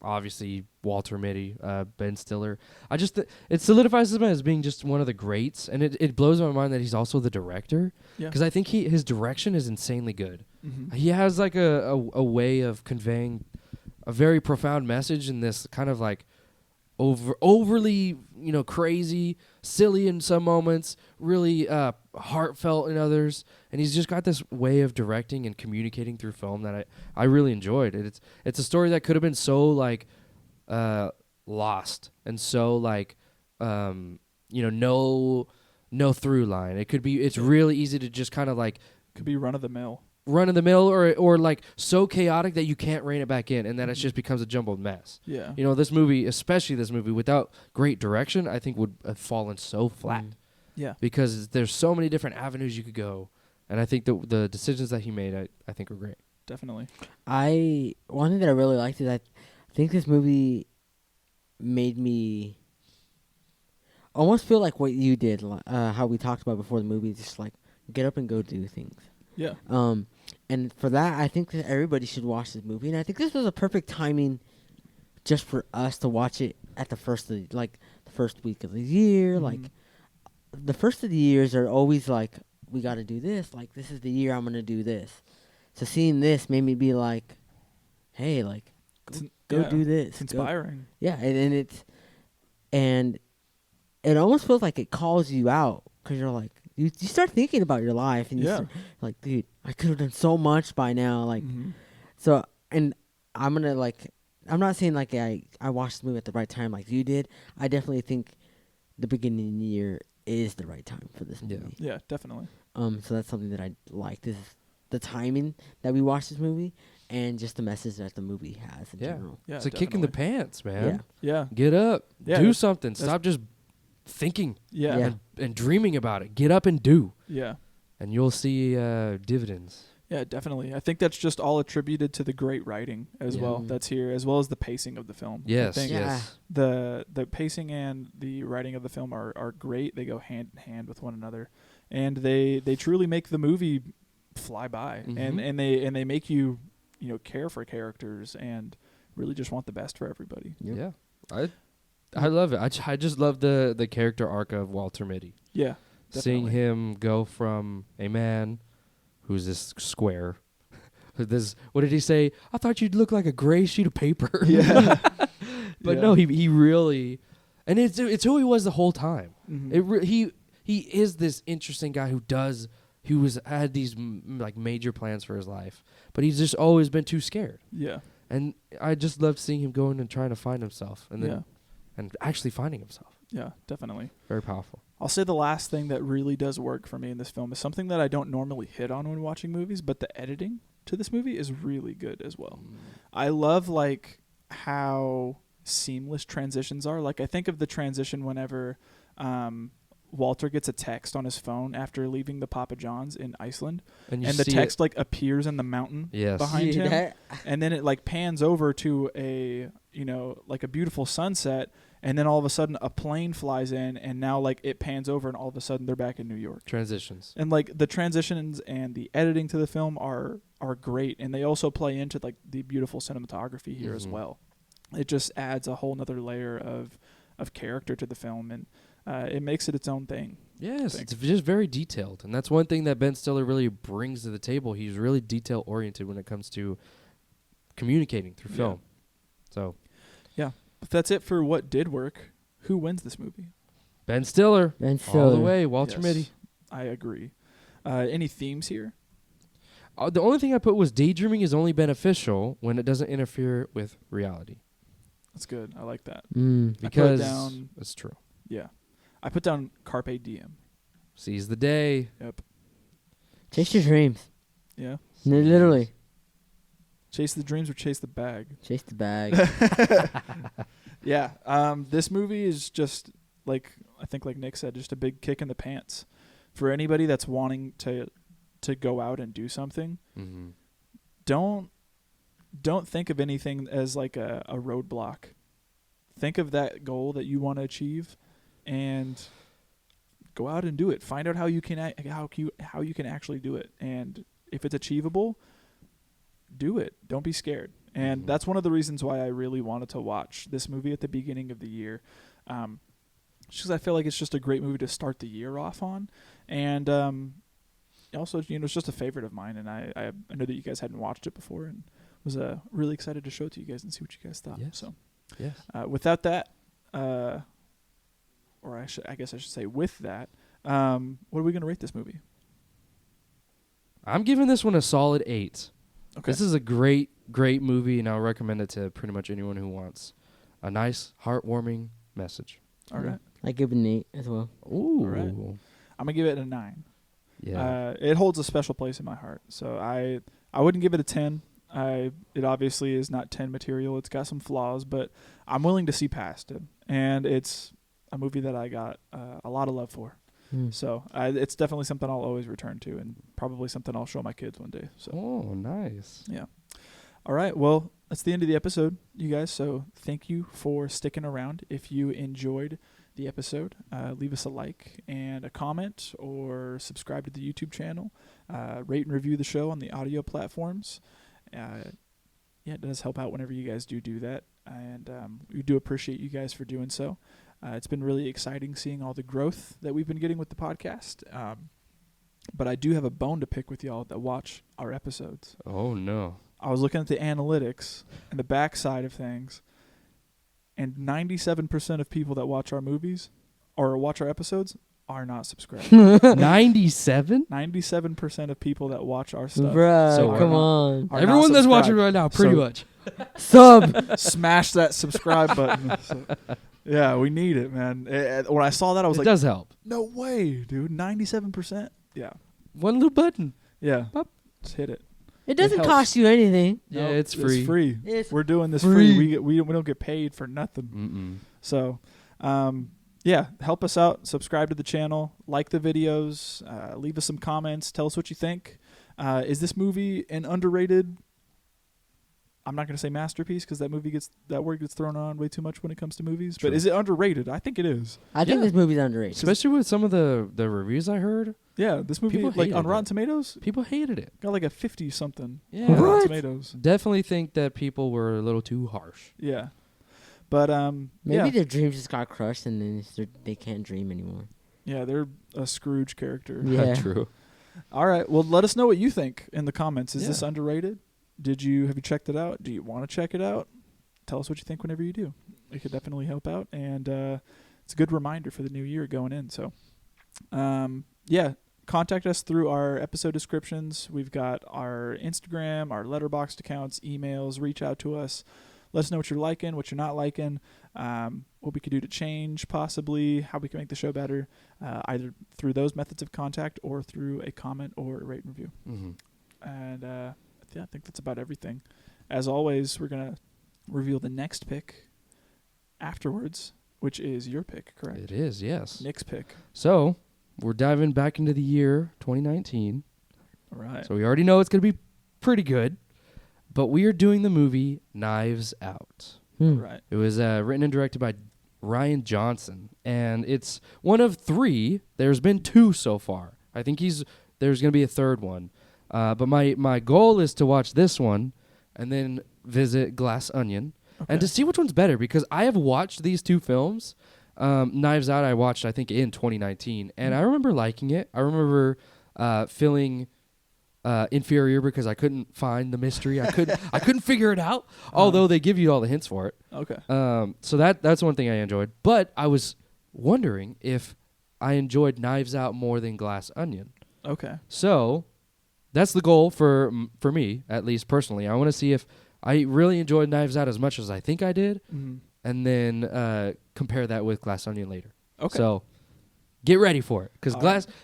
obviously Walter Mitty, Ben Stiller. It solidifies him as being just one of the greats, and it blows my mind that he's also the director. Yeah. Because I think his direction is insanely good. Mm-hmm. He has like a way of conveying a very profound message in this kind of like overly, crazy, silly in some moments, really heartfelt in others, and he's just got this way of directing and communicating through film that I really enjoyed. It's a story that could have been so like lost and so like no through line. It's really easy to just kind of like Could be run of the mill or like so chaotic that you can't rein it back in, and then it just becomes a jumbled mess. Yeah. This movie, especially this movie, without great direction, I think would have fallen so flat. Yeah. Because there's so many different avenues you could go, and I think the decisions that he made, I think were great. Definitely. One thing that I really liked is I think this movie made me almost feel like what you did, how we talked about before the movie, just like get up and go do things. Yeah. And for that, I think that everybody should watch this movie, and I think this was a perfect timing just for us to watch it at the first week of the year. Mm-hmm. Like the first of the years are always like, we got to do this. Like, this is the year I'm gonna do this. So seeing this made me be like, hey, like go do this. It's inspiring. And it almost feels like it calls you out, because you're like, you start thinking about your life, and you start, like, dude, I could have done so much by now. Like, so, and I'm gonna I'm not saying like I watched the movie at the right time like you did. I definitely think the beginning of the year is the right time for this movie. Yeah, definitely. So that's something that I liked, is the timing that we watched this movie, and just the message that the movie has in general. Yeah, it's a kick in the pants, man. Yeah. Get up. Yeah, do something. Stop just thinking Yeah. and dreaming about it. Get up and do. Yeah. And you'll see dividends. Yeah, definitely. I think that's just all attributed to the great writing as well that's here, as well as the pacing of the film. Yes, I think yes. The pacing and the writing of the film are great. They go hand in hand with one another, and they truly make the movie fly by, and they make you care for characters and really just want the best for everybody. Yep. Yeah, I love it. I just love the character arc of Walter Mitty. Yeah, definitely. Seeing him go from a man who's this square. What did he say? I thought you'd look like a gray sheet of paper. Yeah. But no, he really, and it's who he was the whole time. Mm-hmm. He is this interesting guy who had these like major plans for his life, but he's just always been too scared. Yeah. And I just loved seeing him going and trying to find himself, and then and actually finding himself. Yeah, definitely. Very powerful. I'll say the last thing that really does work for me in this film is something that I don't normally hit on when watching movies, but the editing to this movie is really good as well. I love like how seamless transitions are. Like I think of the transition whenever Walter gets a text on his phone after leaving the Papa John's in Iceland, and the text like appears in the mountain behind him, and then it like pans over to a like a beautiful sunset, and then all of a sudden a plane flies in, and now like it pans over, and all of a sudden they're back in New York. Transitions. And like the transitions and the editing to the film are great, and they also play into like the beautiful cinematography here as well. It just adds a whole nother layer of character to the film, and it makes it its own thing. Yes, it's just very detailed, and that's one thing that Ben Stiller really brings to the table. He's really detail oriented when it comes to communicating through film. So, yeah, if that's it for what did work, who wins this movie? Ben Stiller. All the way. Walter Mitty. I agree. Any themes here? The only thing I put was daydreaming is only beneficial when it doesn't interfere with reality. That's good. I like that. Because it's true. Yeah. I put down Carpe Diem. Seize the day. Yep. Chase your dreams. Yeah. No, literally. Chase the dreams or chase the bag. Chase the bag. Yeah. This movie is just like Nick said, just a big kick in the pants for anybody that's wanting to go out and do something. Don't think of anything as like a roadblock. Think of that goal that you want to achieve, and go out and do it. Find out how you can actually do it, and if it's achievable, do it. Don't be scared. And that's one of the reasons why I really wanted to watch this movie at the beginning of the year. Just 'cause I feel like it's just a great movie to start the year off on. And also, it's just a favorite of mine. And I know that you guys hadn't watched it before and was really excited to show it to you guys and see what you guys thought. Yes. So, Yes. without that, or I guess I should say with that, what are we going to rate this movie? I'm giving this one a solid 8. Okay. This is a great movie, and I'll recommend it to pretty much anyone who wants a nice, heartwarming message. All right. I give it an 8 as well. Ooh. All right. I'm going to give it a 9. Yeah. It holds a special place in my heart. So I wouldn't give it a 10. It obviously is not 10 material. It's got some flaws, but I'm willing to see past it. And it's a movie that I got a lot of love for. So it's definitely something I'll always return to, and probably something I'll show my kids one day. So. Oh, nice. Yeah. All right. Well, that's the end of the episode, you guys. So thank you for sticking around. If you enjoyed the episode, leave us a like and a comment, or subscribe to the YouTube channel. Rate and review the show on the audio platforms. It does help out whenever you guys do that. And we do appreciate you guys for doing so. It's been really exciting seeing all the growth that we've been getting with the podcast. But I do have a bone to pick with y'all that watch our episodes. Oh, no. I was looking at the analytics and the backside of things, and 97% of people that watch our movies or watch our episodes are not subscribed. 97? 97% of people that watch our stuff. Bruh, So come are on. are Everyone not that's watching subscribed. right now, pretty So- much. Sub. Smash that subscribe button. So, yeah, we need it, man. When I saw that, I was It like, does help. no way, dude. 97%? Yeah. One little button. Yeah. Pop. Just hit it. It doesn't helps. cost you anything. Yeah, Nope, it's free. It's free. It's We're doing this free. free. We don't get paid for nothing. Mm-mm. So, yeah, help us out. Subscribe to the channel. Like the videos. Leave us some comments. Tell us what you think. Is this movie an underrated? I'm not going to say masterpiece, because that word gets thrown around way too much when it comes to movies. True. But is it underrated? I think it is. I think Yeah. this movie's underrated. Especially with some of the reviews I heard. Yeah, this movie, People like on hated Rotten it. Tomatoes, People hated it. got like a 50-something Yeah. on Rotten What? Tomatoes. Definitely think that people were a little too harsh. Yeah. But, Maybe yeah. their dreams just got crushed and then they can't dream anymore. Yeah, they're a Scrooge character. Yeah. True. All right. Well, let us know what you think in the comments. Is this Yeah. underrated? Have you checked it out? Do you want to check it out? Tell us what you think whenever you do. It could definitely help out, and it's a good reminder for the new year going in. So, yeah, contact us through our episode descriptions. We've got our Instagram, our Letterboxd accounts, emails. Reach out to us. Let us know what you're liking, what you're not liking, what we could do to change, possibly how we can make the show better, either through those methods of contact or through a comment or a rate and review. Mm-hmm. And yeah, I think that's about everything. As always, we're going to reveal the next pick afterwards, which is your pick, correct? It is, yes. Nick's pick. So, we're diving back into the year 2019. All right. So, we already know it's going to be pretty good. But we are doing the movie Knives Out. Right. It was written and directed by Ryan Johnson. And it's one of 3. There's been 2 so far. I think there's going to be a third one. But my goal is to watch this one and then visit Glass Onion and to see which one's better, because I have watched these 2 films. Knives Out I watched, I think, in 2019. And I remember liking it. I remember feeling inferior because I couldn't find the mystery. I couldn't figure it out, although they give you all the hints for it. Okay. So that's one thing I enjoyed. But I was wondering if I enjoyed Knives Out more than Glass Onion. Okay. So that's the goal for me, at least personally. I want to see if I really enjoyed Knives Out as much as I think I did, and then compare that with Glass Onion later. Okay. So get ready for it, because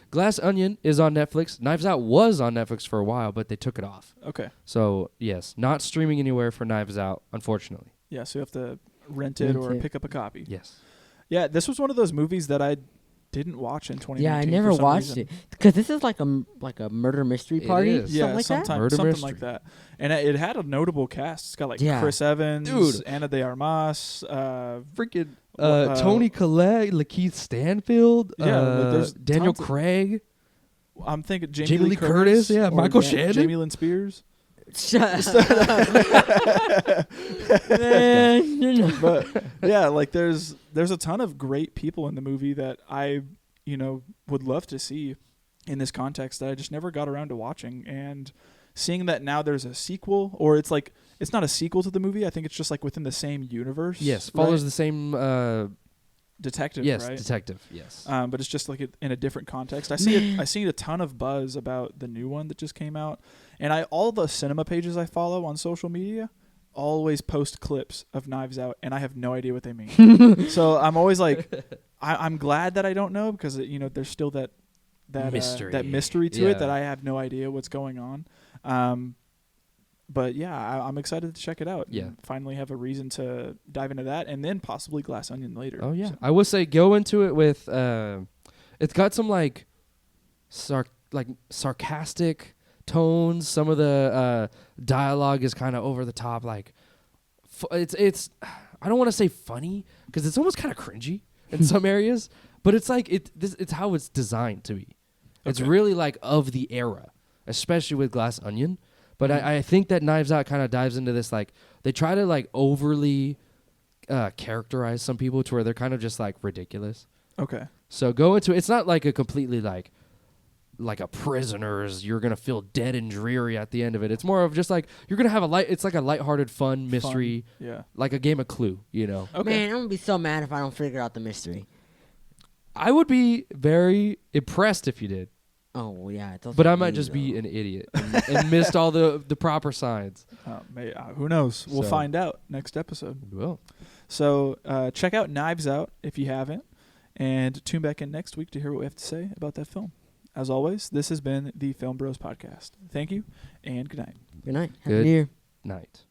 Glass Onion is on Netflix. Knives Out was on Netflix for a while, but they took it off. Okay. So yes, not streaming anywhere for Knives Out, unfortunately. Yeah, so you have to rent it or pick up a copy. Yes. Yeah, this was one of those movies that I didn't watch in 2019. Yeah, I never for some watched reason. it because this is like a murder mystery It party, is. Yeah, something like that. something Murder like mystery. that. And it had a notable cast. It's got like Yeah. Chris Evans, Dude. Ana de Armas, Freaking uh, Tony Collette, Lakeith Stanfield, Yeah, like there's Daniel tons of- Craig. I'm thinking Jamie Lee Curtis, yeah, or Michael Shannon. Jamie Lynn Spears. Shut up. Man, But yeah, like there's a ton of great people in the movie that I would love to see in this context that I just never got around to watching. And seeing that now there's a sequel, or it's like it's not a sequel to the movie. I think it's just like within the same universe. Yes, follows right? the same detective. yes, right? detective. Yes. But it's just like in a different context. I see a ton of buzz about the new one that just came out, and all the cinema pages I follow on social media always post clips of Knives Out, and I have no idea what they mean. So I'm always like, I'm glad that I don't know, because there's still that mystery, that mystery to it that I have no idea what's going on. But yeah, I'm excited to check it out. Yeah. And finally have a reason to dive into that, and then possibly Glass Onion later. Oh yeah, So. I would say go into it with it's got some like sarcastic tones. Some of the dialogue is kind of over the top. Like it's I don't want to say funny, because it's almost kind of cringy in some areas, but it's like it's how it's designed to be. It's really like of the era, especially with Glass Onion. But I think that Knives Out kind of dives into this, like they try to like overly characterize some people to where they're kind of just like ridiculous. Okay. So go into it. It's not like a completely like a prisoner's, you're gonna feel dead and dreary at the end of it. It's more of just like you're gonna have it's like a lighthearted, fun mystery. Yeah. Like a game of Clue, Okay. man, I'm gonna be so mad if I don't figure out the mystery. I would be very impressed if you did. Oh yeah, it's also But I might me, just be though. an idiot and missed all the proper signs. Who knows? We'll So- find out next episode. Well, So check out Knives Out if you haven't, and tune back in next week to hear what we have to say about that film. As always, this has been the Film Bros Podcast. Thank you, and good night. Good night. Happy Good New Year. night.